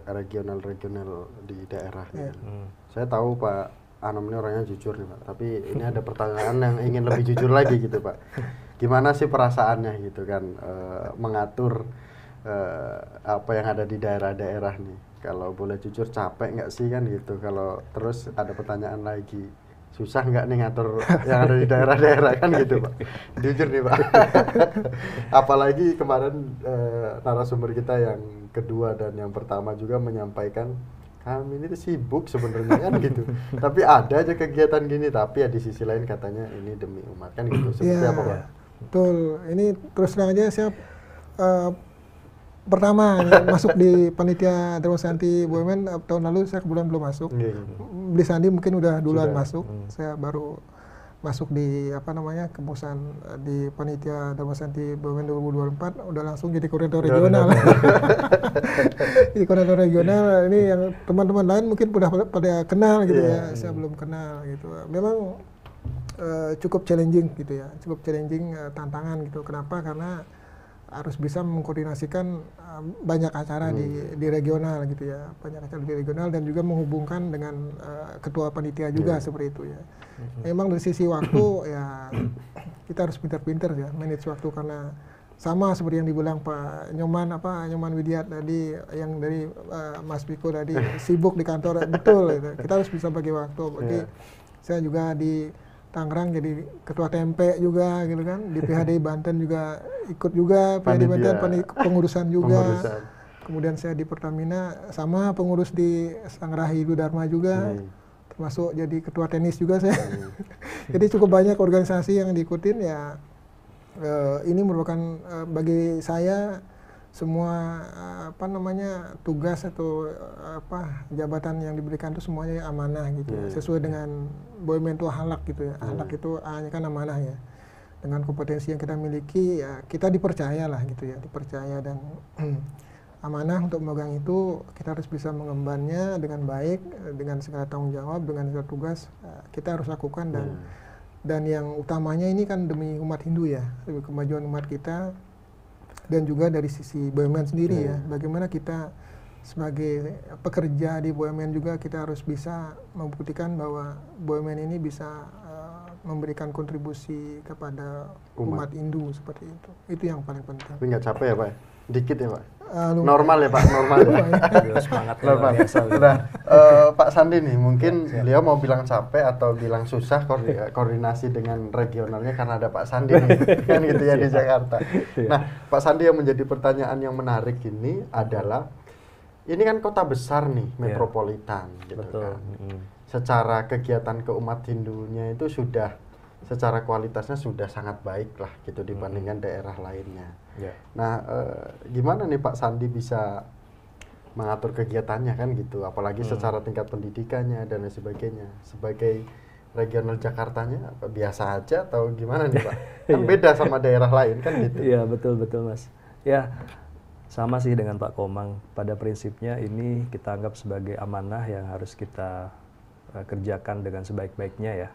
regional-regional di daerah. Saya tahu Pak Anom ini orangnya jujur nih Pak, tapi ini ada pertanyaan yang ingin lebih jujur lagi gitu Pak. Gimana sih perasaannya gitu kan mengatur apa yang ada di daerah-daerah nih? Kalau boleh jujur, capek nggak sih kan gitu? Kalau terus ada pertanyaan lagi, susah nggak nih ngatur yang ada di daerah-daerah kan gitu Pak? Jujur nih Pak. Apalagi kemarin narasumber kita yang kedua dan yang pertama juga menyampaikan, kami ini sibuk sebenarnya kan gitu. Tapi ada aja kegiatan gini, tapi ya di sisi lain katanya ini demi umat kan gitu. Seperti apa Pak? Betul. Ini terus terang aja saya pertama masuk di panitia Darmasanti BUMN tahun lalu, saya kebetulan belum masuk. Beli Sandi mungkin udah duluan masuk. Saya baru masuk di kemusan di panitia Darmasanti BUMN 2024, udah langsung jadi koordinator regional. Jadi koordinator regional ini yang teman-teman lain mungkin udah pada kenal gitu ya, saya belum kenal gitu. Memang cukup challenging gitu ya, cukup challenging, tantangan gitu. Kenapa? Karena harus bisa mengkoordinasikan banyak acara di regional gitu ya, banyak acara di regional, dan juga menghubungkan dengan ketua panitia juga seperti itu ya. Memang dari sisi waktu ya kita harus pintar-pintar ya manage waktu, karena sama seperti yang dibilang Pak Nyoman Widiat tadi, yang dari Mas Biko tadi, sibuk di kantor, betul gitu. Kita harus bisa bagi waktu. Jadi saya juga di Tangerang jadi ketua tempe juga gitu kan, di PHDI Banten juga ikut juga, PHDI Banten pengurusan juga. Kemudian saya di Pertamina sama pengurus di Sangrahi Dharma juga, termasuk jadi ketua tenis juga saya. Jadi cukup banyak organisasi yang diikutin ya. Ini merupakan bagi saya semua tugas atau jabatan yang diberikan itu semuanya amanah gitu ya, sesuai dengan BUMN itu halak gitu ya. Halak itu kan amanah ya. Dengan kompetensi yang kita miliki ya kita dipercaya lah gitu ya, dipercaya, dan amanah untuk memegang itu kita harus bisa mengembannya dengan baik, dengan segala tanggung jawab, dengan segala tugas kita harus lakukan, dan yang utamanya ini kan demi umat Hindu ya, demi kemajuan umat kita. Dan juga dari sisi BUMN sendiri ya, bagaimana kita sebagai pekerja di BUMN juga kita harus bisa membuktikan bahwa BUMN ini bisa memberikan kontribusi kepada umat Hindu seperti itu. Itu yang paling penting. Tapi nggak capek ya Pak? Dikit ya Pak? Normal ya Pak? Normal ya? Semangat normal. Nah, Pak Sandi nih, mungkin beliau mau bilang capek atau bilang susah koordinasi dengan regionalnya karena ada Pak Sandi nih, kan gitu ya di Jakarta. Nah, Pak Sandi, yang menjadi pertanyaan yang menarik ini adalah, ini kan kota besar nih, metropolitan gitu. Betul. Kan. Secara kegiatan keumat Hindunya itu sudah, secara kualitasnya sudah sangat baik lah gitu dibandingkan daerah lainnya. Nah, gimana nih Pak Sandi bisa mengatur kegiatannya kan gitu, apalagi secara tingkat pendidikannya dan lain sebagainya. Sebagai regional Jakartanya biasa aja atau gimana nih Pak? Kan beda sama daerah lain kan gitu. Iya, betul Mas. Ya, sama sih dengan Pak Komang. Pada prinsipnya ini kita anggap sebagai amanah yang harus kita kerjakan dengan sebaik-baiknya ya.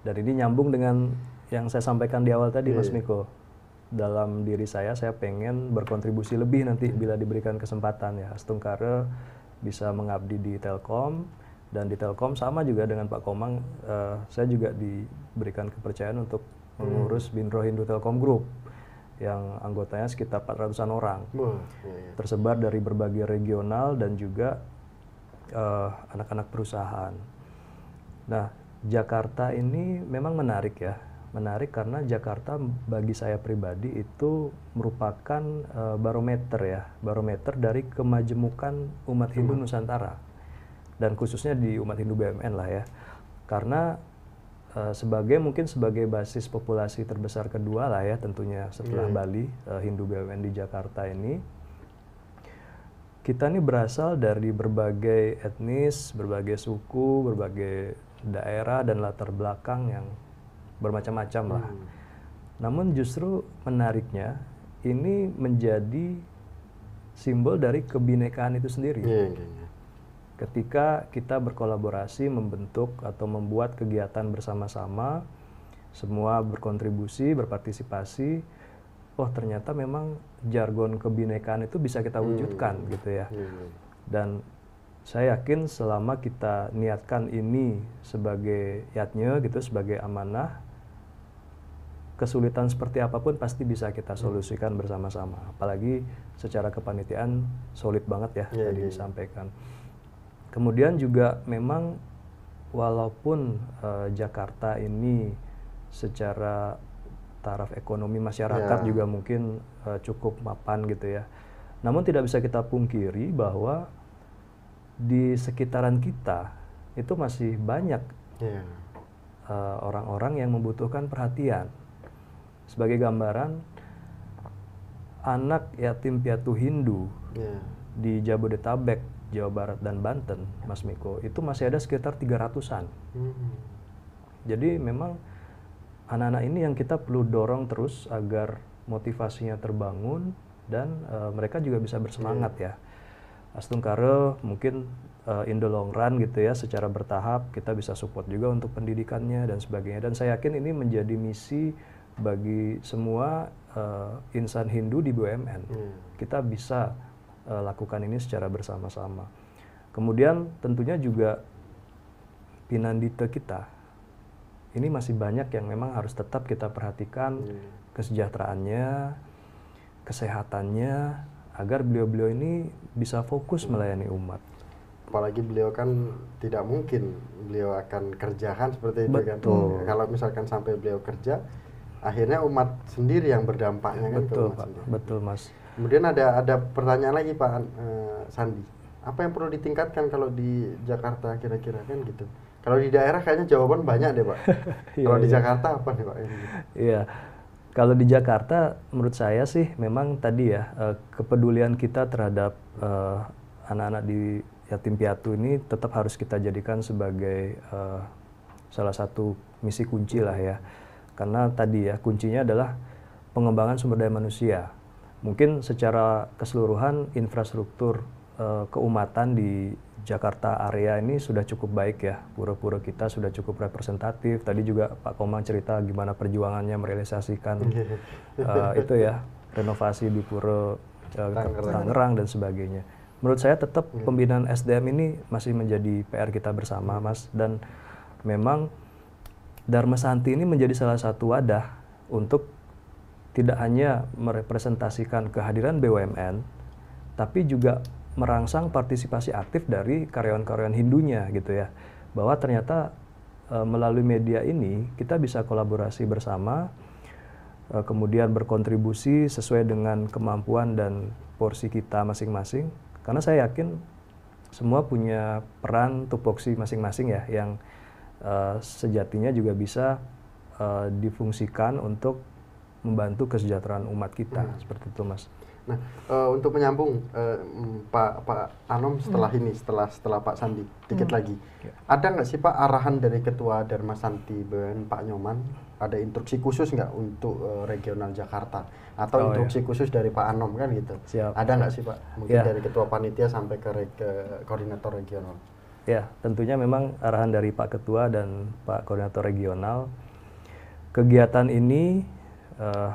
Dan ini nyambung dengan yang saya sampaikan di awal tadi Mas Miko. Dalam diri saya pengen berkontribusi lebih nanti bila diberikan kesempatan ya. Astungkare bisa mengabdi di Telkom, dan di Telkom sama juga dengan Pak Komang, saya juga diberikan kepercayaan untuk mengurus Bindro Hindu Telkom Group yang anggotanya sekitar 400-an orang. Tersebar dari berbagai regional dan juga anak-anak perusahaan. Nah, Jakarta ini memang menarik ya. Menarik karena Jakarta bagi saya pribadi itu merupakan barometer ya, barometer dari kemajemukan umat Hindu Nusantara. dan khususnya di umat Hindu BUMN lah ya. Karena mungkin sebagai basis populasi terbesar kedua lah ya tentunya setelah Bali, Hindu BUMN di Jakarta ini. Kita ini berasal dari berbagai etnis, berbagai suku, berbagai daerah dan latar belakang yang bermacam-macam lah. Namun justru menariknya ini menjadi simbol dari kebinekaan itu sendiri. Ketika kita berkolaborasi, membentuk atau membuat kegiatan bersama-sama, semua berkontribusi, berpartisipasi, oh ternyata memang jargon kebinekaan itu bisa kita wujudkan gitu ya. Dan saya yakin selama kita niatkan ini sebagai yatnya gitu, sebagai amanah, kesulitan seperti apapun pasti bisa kita solusikan bersama-sama. Apalagi secara kepanitiaan solid banget ya tadi disampaikan. Kemudian juga memang walaupun Jakarta ini secara taraf ekonomi masyarakat juga mungkin cukup mapan gitu ya. Namun tidak bisa kita pungkiri bahwa di sekitaran kita itu masih banyak orang-orang yang membutuhkan perhatian. Sebagai gambaran, anak yatim piatu Hindu di Jabodetabek, Jawa Barat dan Banten, Mas Miko, itu masih ada sekitar 300-an. Jadi memang anak-anak ini yang kita perlu dorong terus agar motivasinya terbangun dan mereka juga bisa bersemangat ya. Astungkare mungkin in the long run gitu ya, secara bertahap kita bisa support juga untuk pendidikannya dan sebagainya. Dan saya yakin ini menjadi misi bagi semua insan Hindu di BUMN. Kita bisa lakukan ini secara bersama-sama. Kemudian tentunya juga Pinandita kita. Ini masih banyak yang memang harus tetap kita perhatikan kesejahteraannya, kesehatannya, agar beliau-beliau ini bisa fokus melayani umat. Apalagi beliau kan tidak mungkin beliau akan kerjakan seperti itu kan. Kalau misalkan sampai beliau kerja, akhirnya umat sendiri yang berdampaknya kan. Betul Pak, betul Mas. Kemudian ada pertanyaan lagi Pak Sandi, apa yang perlu ditingkatkan kalau di Jakarta kira-kira kan gitu? Kalau di daerah kayaknya jawaban banyak deh Pak. Kalau di Jakarta apa nih Pak? Iya, kalau di Jakarta menurut saya sih memang tadi ya kepedulian kita terhadap anak-anak di yatim piatu ini tetap harus kita jadikan sebagai salah satu misi kunci lah ya. Karena tadi ya kuncinya adalah pengembangan sumber daya manusia. Mungkin secara keseluruhan infrastruktur keumatan di Jakarta area ini sudah cukup baik ya. Pura-pura kita sudah cukup representatif. Tadi juga Pak Komang cerita gimana perjuangannya merealisasikan itu ya, renovasi di Pura Tangerang dan sebagainya. Menurut saya tetap pembinaan SDM ini masih menjadi PR kita bersama Mas. Dan memang Dharma Santi ini menjadi salah satu wadah untuk tidak hanya merepresentasikan kehadiran BUMN, tapi juga merangsang partisipasi aktif dari karyawan-karyawan Hindunya gitu ya. Bahwa ternyata melalui media ini kita bisa kolaborasi bersama, kemudian berkontribusi sesuai dengan kemampuan dan porsi kita masing-masing. Karena saya yakin semua punya peran tupoksi masing-masing ya, yang sejatinya juga bisa difungsikan untuk membantu kesejahteraan umat kita, seperti itu Mas. Nah, untuk menyambung Pak Anom setelah ini, setelah Pak Sandi, dikit lagi, ada nggak sih Pak arahan dari Ketua Dharma Santi BUMN Pak Nyoman, ada instruksi khusus nggak untuk regional Jakarta, atau instruksi khusus dari Pak Anom kan gitu? Siap. Ada nggak sih Pak, mungkin dari Ketua Panitia sampai ke Koordinator Regional? Ya, tentunya memang arahan dari Pak Ketua dan Pak Koordinator Regional, kegiatan ini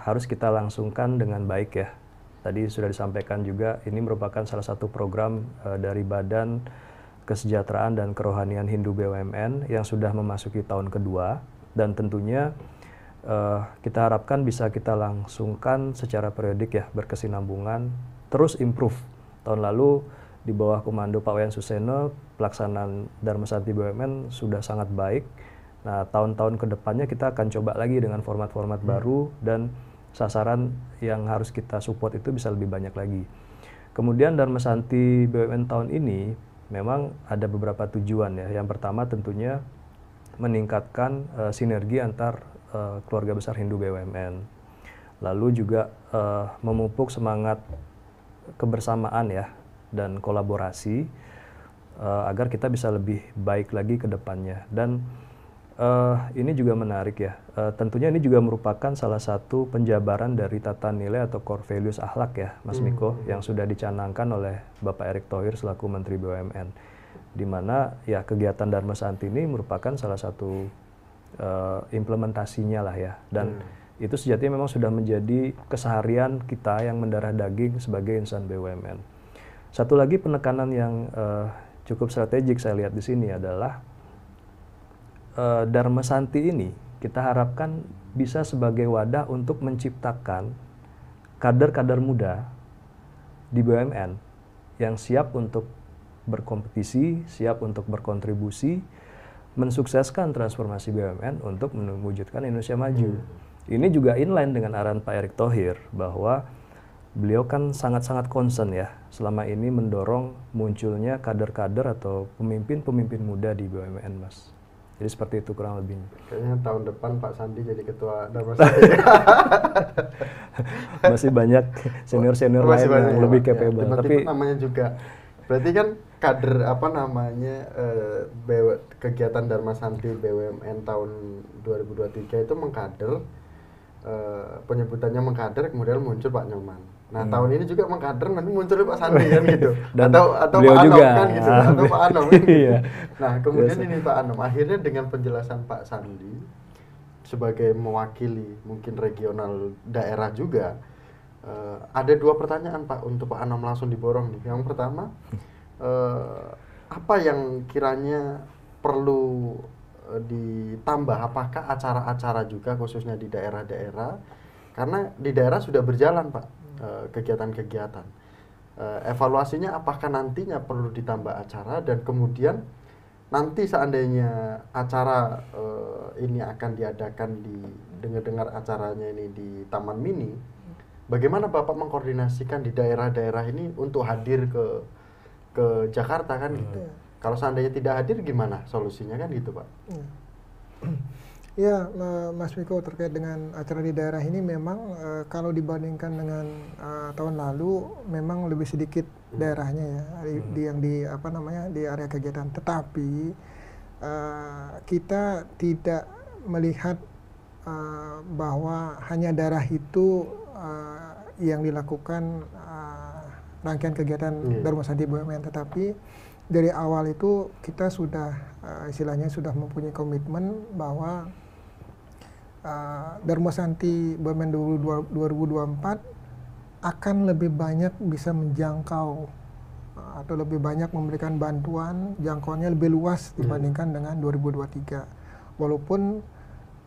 harus kita langsungkan dengan baik ya. Tadi sudah disampaikan juga, ini merupakan salah satu program dari Badan Kesejahteraan dan Kerohanian Hindu BUMN yang sudah memasuki tahun kedua, dan tentunya kita harapkan bisa kita langsungkan secara periodik ya, berkesinambungan, terus improve. Tahun lalu di bawah komando Pak Wayan Suseno, pelaksanaan Dharma Santi BUMN sudah sangat baik. Nah, tahun-tahun kedepannya kita akan coba lagi dengan format-format baru, dan sasaran yang harus kita support itu bisa lebih banyak lagi. Kemudian Dharma Santi BUMN tahun ini memang ada beberapa tujuan ya. Yang pertama tentunya meningkatkan sinergi antar keluarga besar Hindu BUMN. Lalu juga memupuk semangat kebersamaan ya dan kolaborasi agar kita bisa lebih baik lagi ke depannya. Dan ini juga menarik ya. Tentunya ini juga merupakan salah satu penjabaran dari tata nilai atau core values akhlak ya, Mas Miko, yang sudah dicanangkan oleh Bapak Erick Thohir selaku Menteri BUMN. Di mana ya kegiatan Dharma Santi ini merupakan salah satu implementasinya lah ya. Dan itu sejatinya memang sudah menjadi keseharian kita yang mendarah daging sebagai insan BUMN. Satu lagi penekanan yang cukup strategik saya lihat di sini adalah Dharma Santi ini kita harapkan bisa sebagai wadah untuk menciptakan kader-kader muda di BUMN yang siap untuk berkompetisi, siap untuk berkontribusi, mensukseskan transformasi BUMN untuk mewujudkan Indonesia maju. Ini juga inline dengan arahan Pak Erick Thohir bahwa beliau kan sangat-sangat concern ya selama ini mendorong munculnya kader-kader atau pemimpin-pemimpin muda di BUMN, Mas. Jadi seperti itu kurang lebihnya. Kayaknya tahun depan Pak Sandi jadi ketua Dharma Santi. Masih banyak senior-senior lain yang lebih capable. Ya, tapi namanya juga berarti kan kader kegiatan Dharma Santi BUMN tahun 2023 itu mengkader, penyebutannya mengkader, kemudian muncul Pak Nyoman. Nah tahun ini juga mengkader, nanti muncul Pak Sandi kan gitu. Dan atau beliau Pak Anom juga kan gitu, atau Pak Anom kan gitu. Iya. Nah kemudian ini Pak Anom, akhirnya dengan penjelasan Pak Sandi sebagai mewakili mungkin regional daerah juga, ada dua pertanyaan Pak untuk Pak Anom langsung diborong nih. Yang pertama, apa yang kiranya perlu ditambah, apakah acara-acara juga khususnya di daerah-daerah, karena di daerah sudah berjalan Pak kegiatan-kegiatan, evaluasinya apakah nantinya perlu ditambah acara, dan kemudian nanti seandainya acara ini akan diadakan di dengar acaranya ini di Taman Mini, bagaimana Bapak mengkoordinasikan di daerah-daerah ini untuk hadir ke Jakarta kan gitu. Kalau seandainya tidak hadir gimana solusinya kan gitu Pak? Ya, Mas Miko, terkait dengan acara di daerah ini memang kalau dibandingkan dengan tahun lalu memang lebih sedikit daerahnya ya di area kegiatan. Tetapi kita tidak melihat bahwa hanya daerah itu yang dilakukan rangkaian kegiatan Dharma Santi BUMN, tetapi dari awal itu kita sudah istilahnya sudah mempunyai komitmen bahwa Dharma Santi BUMN 2024 akan lebih banyak bisa menjangkau atau lebih banyak memberikan bantuan, jangkauannya lebih luas dibandingkan dengan 2023. Walaupun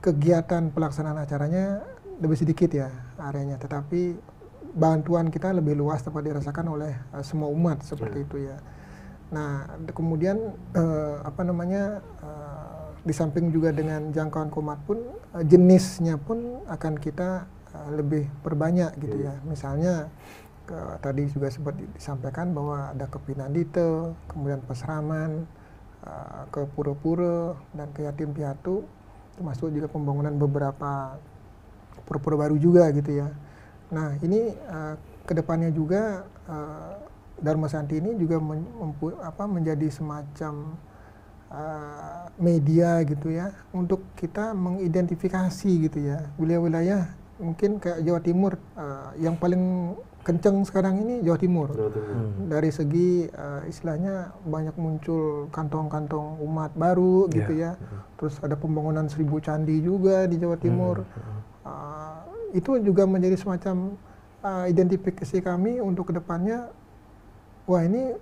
kegiatan pelaksanaan acaranya lebih sedikit ya areanya, tetapi bantuan kita lebih luas dapat dirasakan oleh semua umat seperti itu ya. Nah, kemudian di samping juga dengan jangkauan komat pun jenisnya pun akan kita lebih perbanyak gitu ya. Misalnya tadi juga sempat disampaikan bahwa ada ke Pinandite, kemudian Pasraman, ke pura-pura dan ke yatim piatu, termasuk juga pembangunan beberapa pura-pura baru juga gitu ya. Nah ini kedepannya juga Dharma Santi ini juga menjadi semacam media gitu ya untuk kita mengidentifikasi gitu ya wilayah-wilayah mungkin kayak Jawa Timur yang paling kenceng sekarang ini Jawa Timur. Dari segi istilahnya banyak muncul kantong-kantong umat baru gitu ya. Terus ada pembangunan 1000 candi juga di Jawa Timur. Itu juga menjadi semacam identifikasi kami untuk kedepannya. Wah ini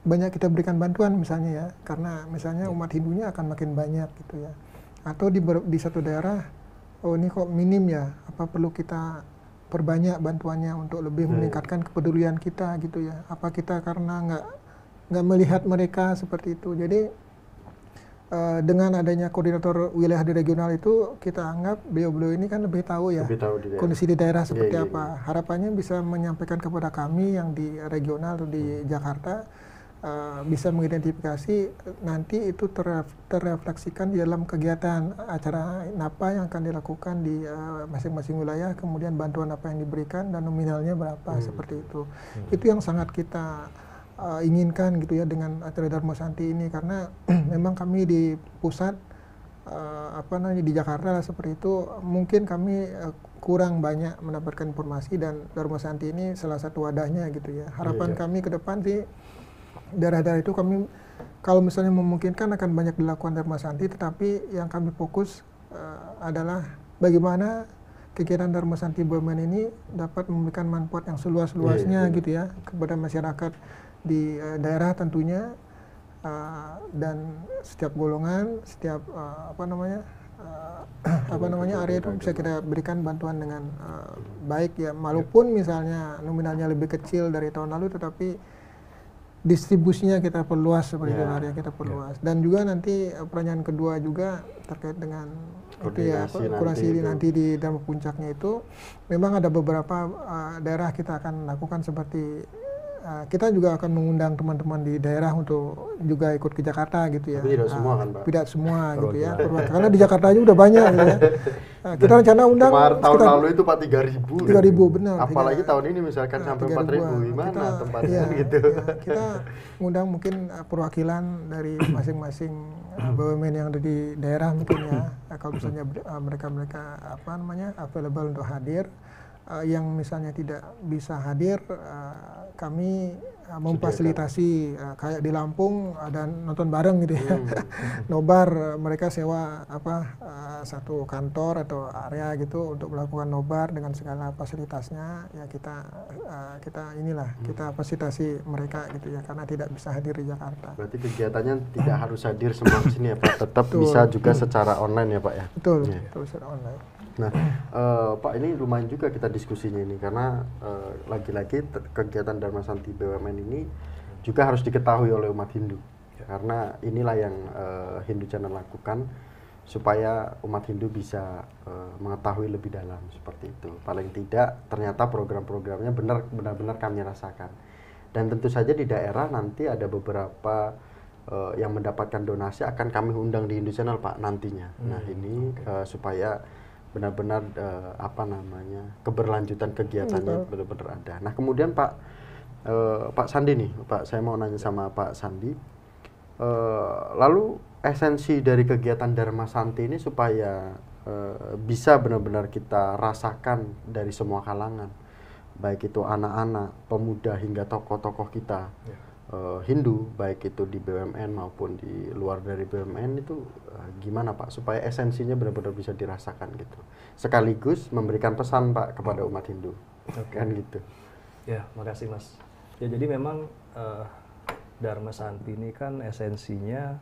banyak kita berikan bantuan misalnya ya, karena misalnya umat Hindunya akan makin banyak gitu ya. Atau di satu daerah, oh ini kok minim ya, apa perlu kita perbanyak bantuannya untuk lebih meningkatkan kepedulian kita gitu ya. Apa kita karena nggak melihat mereka seperti itu. Jadi dengan adanya koordinator wilayah di regional itu, kita anggap beliau-beliau ini kan lebih tahu ya kondisi di daerah seperti apa. Harapannya bisa menyampaikan kepada kami yang di regional atau di Jakarta, bisa mengidentifikasi nanti itu terrefleksikan di dalam kegiatan acara apa yang akan dilakukan di masing-masing wilayah, kemudian bantuan apa yang diberikan dan nominalnya berapa, seperti itu. Itu yang sangat kita inginkan gitu ya dengan acara Dharma Santi ini, karena memang kami di pusat di Jakarta seperti itu mungkin kami kurang banyak mendapatkan informasi, dan Dharma Santi ini salah satu wadahnya gitu ya. Harapan kami ke depan sih daerah-daerah itu kami kalau misalnya memungkinkan akan banyak dilakukan Dharma Santi, tetapi yang kami fokus adalah bagaimana kegiatan Dharma Santi BUMN ini dapat memberikan manfaat yang seluas-luasnya gitu ya kepada masyarakat di daerah tentunya, dan setiap golongan, setiap area itu bisa kita berikan bantuan dengan baik ya, walaupun misalnya nominalnya lebih kecil dari tahun lalu, tetapi distribusinya kita perluas seperti itu, area kita perluas. Dan juga nanti pertanyaan kedua juga terkait dengan koordinasi nanti di Dharma Puncaknya itu, memang ada beberapa daerah kita akan lakukan seperti kita juga akan mengundang teman-teman di daerah untuk juga ikut ke Jakarta gitu ya. Tapi tidak semua kan Pak? Tidak semua gitu ya. Karena di Jakarta aja udah banyak gitu ya. Kita rencana undang tahun lalu itu Pak 3.000. 3.000 benar. Apalagi tahun ini misalkan sampai 4.000, gimana tempatnya gitu. Kita unggang mungkin perwakilan dari masing-masing BUMN yang ada di daerah mungkin ya. Kalau misalnya mereka available untuk hadir. Yang misalnya tidak bisa hadir, kami memfasilitasi kayak di Lampung ada nonton bareng gitu ya. Nobar, mereka sewa satu kantor atau area gitu untuk melakukan nobar dengan segala fasilitasnya. Ya kita fasilitasi mereka gitu ya, karena tidak bisa hadir di Jakarta. Berarti kegiatannya tidak harus hadir semua di sini ya Pak, tetap bisa juga secara online ya Pak ya. Betul secara online. Nah, Pak, ini lumayan juga kita diskusinya ini, karena lagi-lagi kegiatan Dharma Santi BUMN ini juga harus diketahui oleh umat Hindu, karena inilah yang Hindu Channel lakukan supaya umat Hindu bisa mengetahui lebih dalam seperti itu. Paling tidak ternyata program-programnya benar-benar kami rasakan, dan tentu saja di daerah nanti ada beberapa yang mendapatkan donasi akan kami undang di Hindu Channel Pak nantinya. Nah ini supaya benar-benar keberlanjutan kegiatannya benar-benar ada. Nah kemudian Pak Sandi nih, Pak, saya mau nanya sama Pak Sandi, lalu esensi dari kegiatan Dharma Santi ini supaya bisa benar-benar kita rasakan dari semua kalangan, baik itu anak-anak, pemuda hingga tokoh-tokoh kita Hindu, baik itu di BUMN maupun di luar dari BUMN, itu gimana Pak supaya esensinya benar-benar bisa dirasakan gitu, sekaligus memberikan pesan Pak kepada umat Hindu, kan gitu. Ya, makasih Mas. Ya jadi memang Dharma Santi ini kan esensinya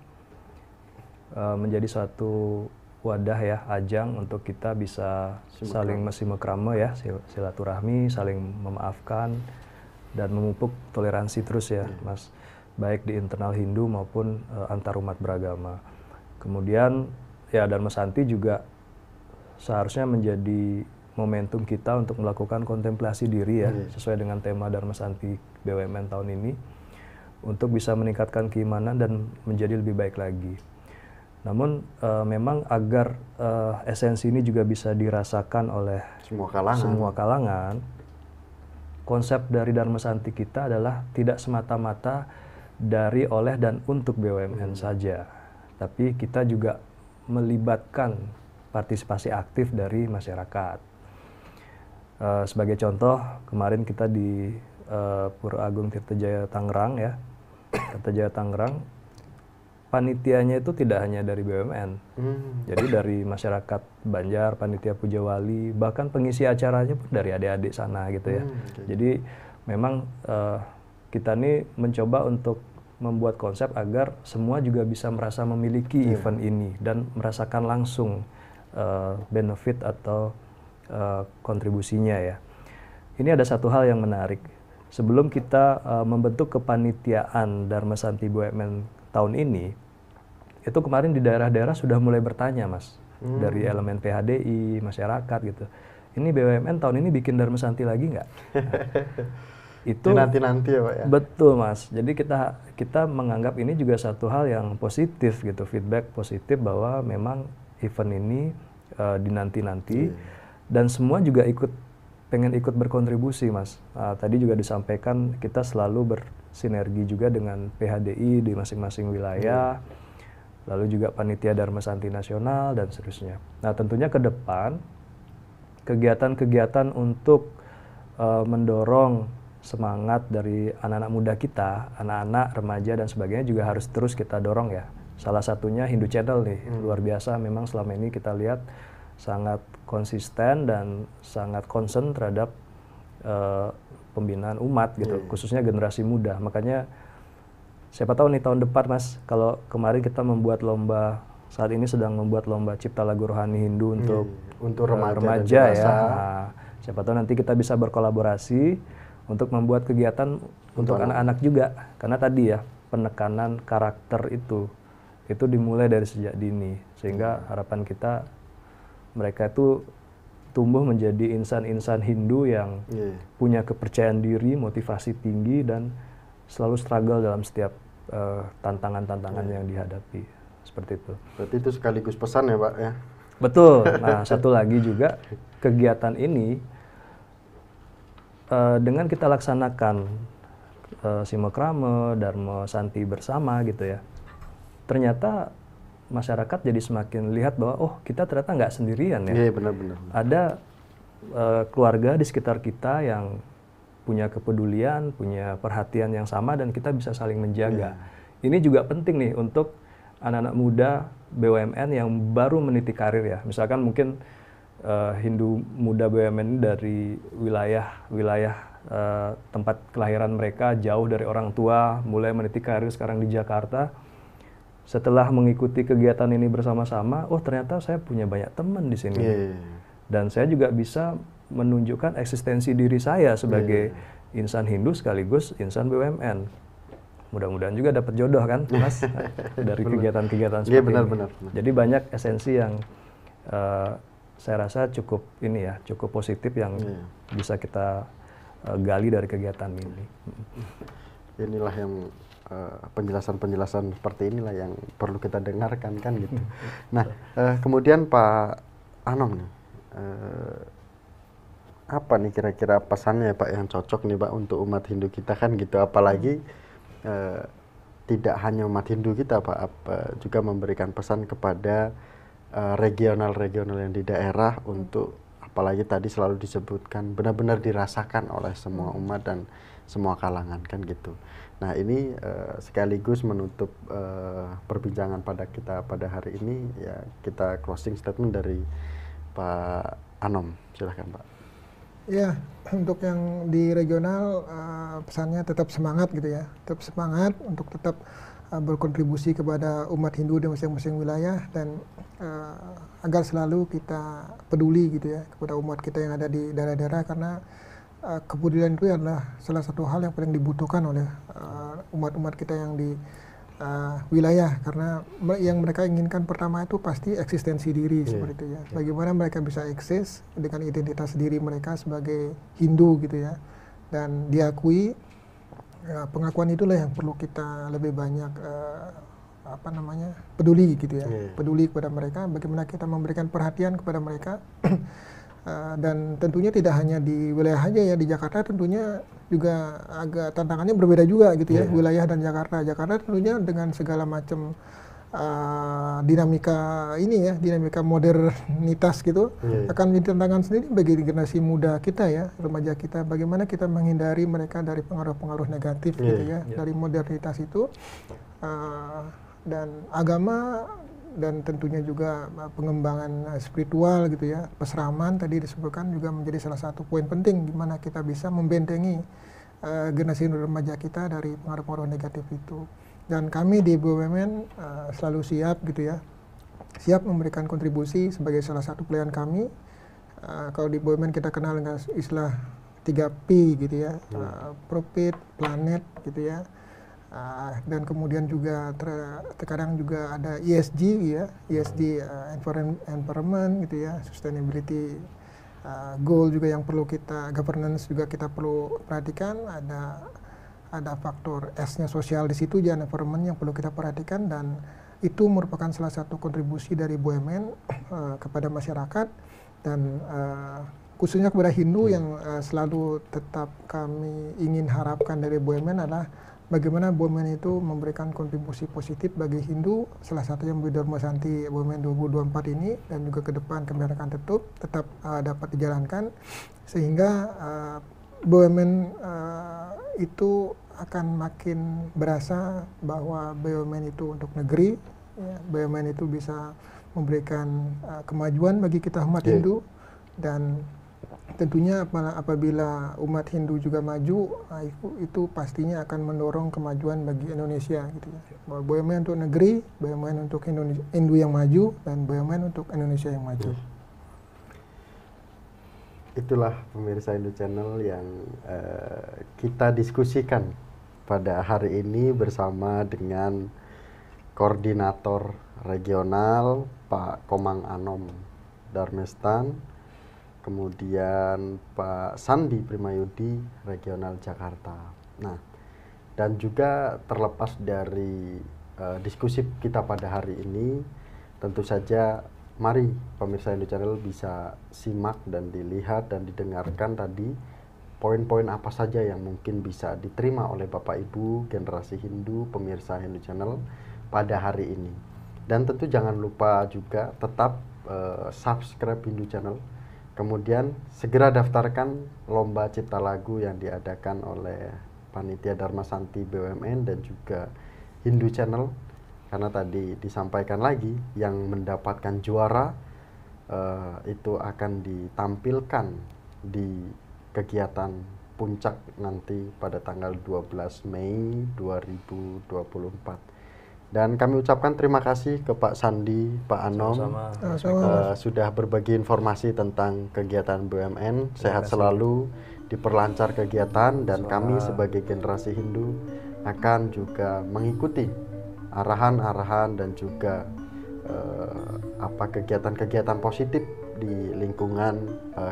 menjadi suatu wadah ya, ajang untuk kita bisa saling mesimekrama ya, silaturahmi, saling memaafkan dan memupuk toleransi terus ya Mas, baik di internal Hindu maupun antar umat beragama. Kemudian ya Dharma Santi juga seharusnya menjadi momentum kita untuk melakukan kontemplasi diri ya, sesuai dengan tema Dharma Santi BUMN tahun ini, untuk bisa meningkatkan keimanan dan menjadi lebih baik lagi. Namun memang agar esensi ini juga bisa dirasakan oleh semua kalangan, konsep dari Dharma Santi kita adalah tidak semata-mata dari, oleh, dan untuk BUMN saja, tapi kita juga melibatkan partisipasi aktif dari masyarakat. Sebagai contoh, kemarin kita di Pura Agung Tirtajaya Tangerang ya, Tirtajaya Tangerang, panitianya itu tidak hanya dari BUMN, jadi dari masyarakat Banjar, panitia Puja Wali, bahkan pengisi acaranya pun dari adik-adik sana gitu ya. Jadi memang kita ini mencoba untuk membuat konsep agar semua juga bisa merasa memiliki event ini dan merasakan langsung benefit atau kontribusinya ya. Ini ada satu hal yang menarik. Sebelum kita membentuk kepanitiaan Dharma Santi BUMN tahun ini, itu kemarin di daerah-daerah sudah mulai bertanya Mas, dari elemen PHDI, masyarakat gitu. Ini BUMN tahun ini bikin Dharma Santi lagi nggak? Nah, itu nanti ya Pak ya. Betul Mas. Jadi kita menganggap ini juga satu hal yang positif gitu, feedback positif bahwa memang event ini dinanti-nanti dan semua juga pengen ikut berkontribusi Mas. Tadi juga disampaikan kita selalu bersinergi juga dengan PHDI di masing-masing wilayah, lalu juga Panitia Dharma Santi Nasional dan seterusnya. Nah tentunya ke depan kegiatan-kegiatan untuk mendorong semangat dari anak-anak muda kita, anak-anak, remaja dan sebagainya juga harus terus kita dorong ya. Salah satunya Hindu Channel nih, luar biasa memang selama ini kita lihat sangat konsisten dan sangat concern terhadap pembinaan umat gitu, khususnya generasi muda. Makanya siapa tahu nih tahun depan Mas, kalau kemarin kita membuat lomba, saat ini sedang membuat lomba Cipta Lagu Rohani Hindu untuk remaja ya. Nah, siapa tahu nanti kita bisa berkolaborasi untuk membuat kegiatan untuk anak-anak juga, karena tadi ya penekanan karakter itu dimulai dari sejak dini, sehingga harapan kita mereka itu tumbuh menjadi insan-insan Hindu yang punya kepercayaan diri, motivasi tinggi dan selalu struggle dalam setiap tantangan-tantangan yang dihadapi, seperti itu. Berarti itu sekaligus pesan ya Pak ya? Betul. Nah satu lagi juga kegiatan ini dengan kita laksanakan Simakrama, Dharma Santi bersama gitu ya, ternyata masyarakat jadi semakin lihat bahwa oh kita ternyata nggak sendirian ya. Iya benar-benar. Ada keluarga di sekitar kita yang punya kepedulian, punya perhatian yang sama dan kita bisa saling menjaga. Ini juga penting nih untuk anak-anak muda BUMN yang baru meniti karir ya. Misalkan mungkin Hindu muda BUMN ini dari wilayah tempat kelahiran mereka jauh dari orang tua, mulai meniti karir sekarang di Jakarta. Setelah mengikuti kegiatan ini bersama-sama, oh ternyata saya punya banyak teman di sini. Dan saya juga bisa menunjukkan eksistensi diri saya sebagai insan Hindu sekaligus insan BUMN. Mudah-mudahan juga dapat jodoh kan, Mas, dari kegiatan-kegiatan seperti ini. Jadi banyak esensi yang saya rasa cukup positif yang bisa kita gali dari kegiatan ini. Inilah yang penjelasan-penjelasan seperti inilah yang perlu kita dengarkan kan gitu. Nah, kemudian Pak Anom nih, apa nih kira-kira pesannya Pak yang cocok nih Pak untuk umat Hindu kita kan gitu, apalagi tidak hanya umat Hindu kita Pak, juga memberikan pesan kepada regional-regional yang di daerah untuk, apalagi tadi selalu disebutkan benar-benar dirasakan oleh semua umat dan semua kalangan kan gitu. Nah ini sekaligus menutup perbincangan kita pada hari ini ya, kita closing statement dari Pak Anom, silahkan Pak. Ya, untuk yang di regional pesannya tetap semangat gitu ya, tetap semangat untuk tetap berkontribusi kepada umat Hindu di masing-masing wilayah dan agar selalu kita peduli gitu ya kepada umat kita yang ada di daerah-daerah, karena kepedulian itu adalah salah satu hal yang paling dibutuhkan oleh umat-umat kita yang di wilayah, karena yang mereka inginkan pertama itu pasti eksistensi diri seperti itu ya. Bagaimana mereka bisa eksis dengan identitas diri mereka sebagai Hindu gitu ya, dan diakui. Pengakuan itulah yang perlu kita lebih banyak peduli gitu ya, peduli kepada mereka, bagaimana kita memberikan perhatian kepada mereka. Dan tentunya tidak hanya di wilayah aja ya, di Jakarta tentunya juga agak tantangannya berbeda juga gitu ya, wilayah dan Jakarta. Jakarta tentunya dengan segala macam dinamika ini ya, dinamika modernitas gitu, akan menjadi tantangan sendiri bagi generasi muda kita ya, remaja kita, bagaimana kita menghindari mereka dari pengaruh-pengaruh negatif gitu ya, dari modernitas itu, dan agama, dan tentunya juga pengembangan spiritual gitu ya, peseraman tadi disebutkan juga menjadi salah satu poin penting gimana kita bisa membentengi generasi remaja kita dari pengaruh-pengaruh negatif itu. Dan kami di BUMN selalu siap gitu ya, siap memberikan kontribusi sebagai salah satu pelayan kami. Kalau di BUMN kita kenal dengan istilah 3P gitu ya, profit, planet gitu ya, dan kemudian juga terkadang juga ada ESG ya, ESG environment gitu ya, sustainability goal juga yang perlu kita, governance juga kita perlu perhatikan, ada faktor S-nya sosial di situ, dan environment yang perlu kita perhatikan, dan itu merupakan salah satu kontribusi dari BUMN kepada masyarakat, dan khususnya kepada Hindu yang selalu tetap kami ingin harapkan dari BUMN adalah bagaimana BUMN itu memberikan kontribusi positif bagi Hindu, salah satunya melalui Dharma Santi BUMN 2024 ini, dan juga ke depan kami akan tetap dapat dijalankan, sehingga BUMN itu akan makin berasa bahwa BUMN itu untuk negeri, ya, BUMN itu bisa memberikan kemajuan bagi kita umat Hindu, dan tentunya apabila umat Hindu juga maju, itu pastinya akan mendorong kemajuan bagi Indonesia, gitu ya. Bahwa BUMN untuk negeri, BUMN untuk Hindu yang maju, dan BUMN untuk Indonesia yang maju. Itulah pemirsa Hindu Channel yang kita diskusikan pada hari ini bersama dengan Koordinator Regional Pak Komang Anom Darmestan, kemudian Pak Sandi Primayudi Regional Jakarta. Nah, dan juga terlepas dari diskusi kita pada hari ini, tentu saja mari pemirsa Hindu Channel bisa simak dan dilihat dan didengarkan tadi poin-poin apa saja yang mungkin bisa diterima oleh Bapak Ibu generasi Hindu pemirsa Hindu Channel pada hari ini. Dan tentu jangan lupa juga tetap subscribe Hindu Channel. Kemudian segera daftarkan lomba cipta lagu yang diadakan oleh Panitia Dharma Santi BUMN dan juga Hindu Channel, karena tadi disampaikan lagi yang mendapatkan juara itu akan ditampilkan di kegiatan puncak nanti pada tanggal 12 Mei 2024. Dan kami ucapkan terima kasih ke Pak Sandi, Pak Anom, sudah berbagi informasi tentang kegiatan BUMN. Sehat selalu, diperlancar kegiatan, dan kami sebagai generasi Hindu akan juga mengikuti arahan-arahan dan juga kegiatan-kegiatan positif di lingkungan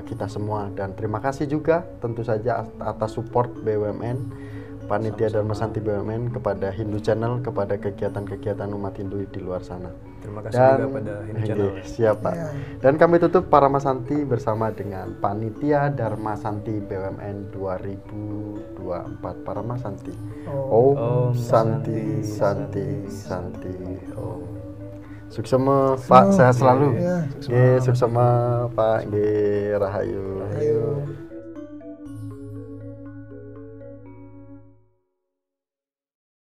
kita semua. Dan terima kasih juga tentu saja atas support BUMN, Panitia Dharma Santi BUMN kepada Hindu Channel, kepada kegiatan-kegiatan umat Hindu di luar sana. Terima kasih juga pada Hindu Channel. Siap, Pak. Dan kami tutup Parama Santi bersama dengan Panitia Dharma Santi BUMN 2024. Parama Santi. Om Santi Santi Santi Om. Suksema Pak, sehat selalu. Suksema Pak, Rahayu.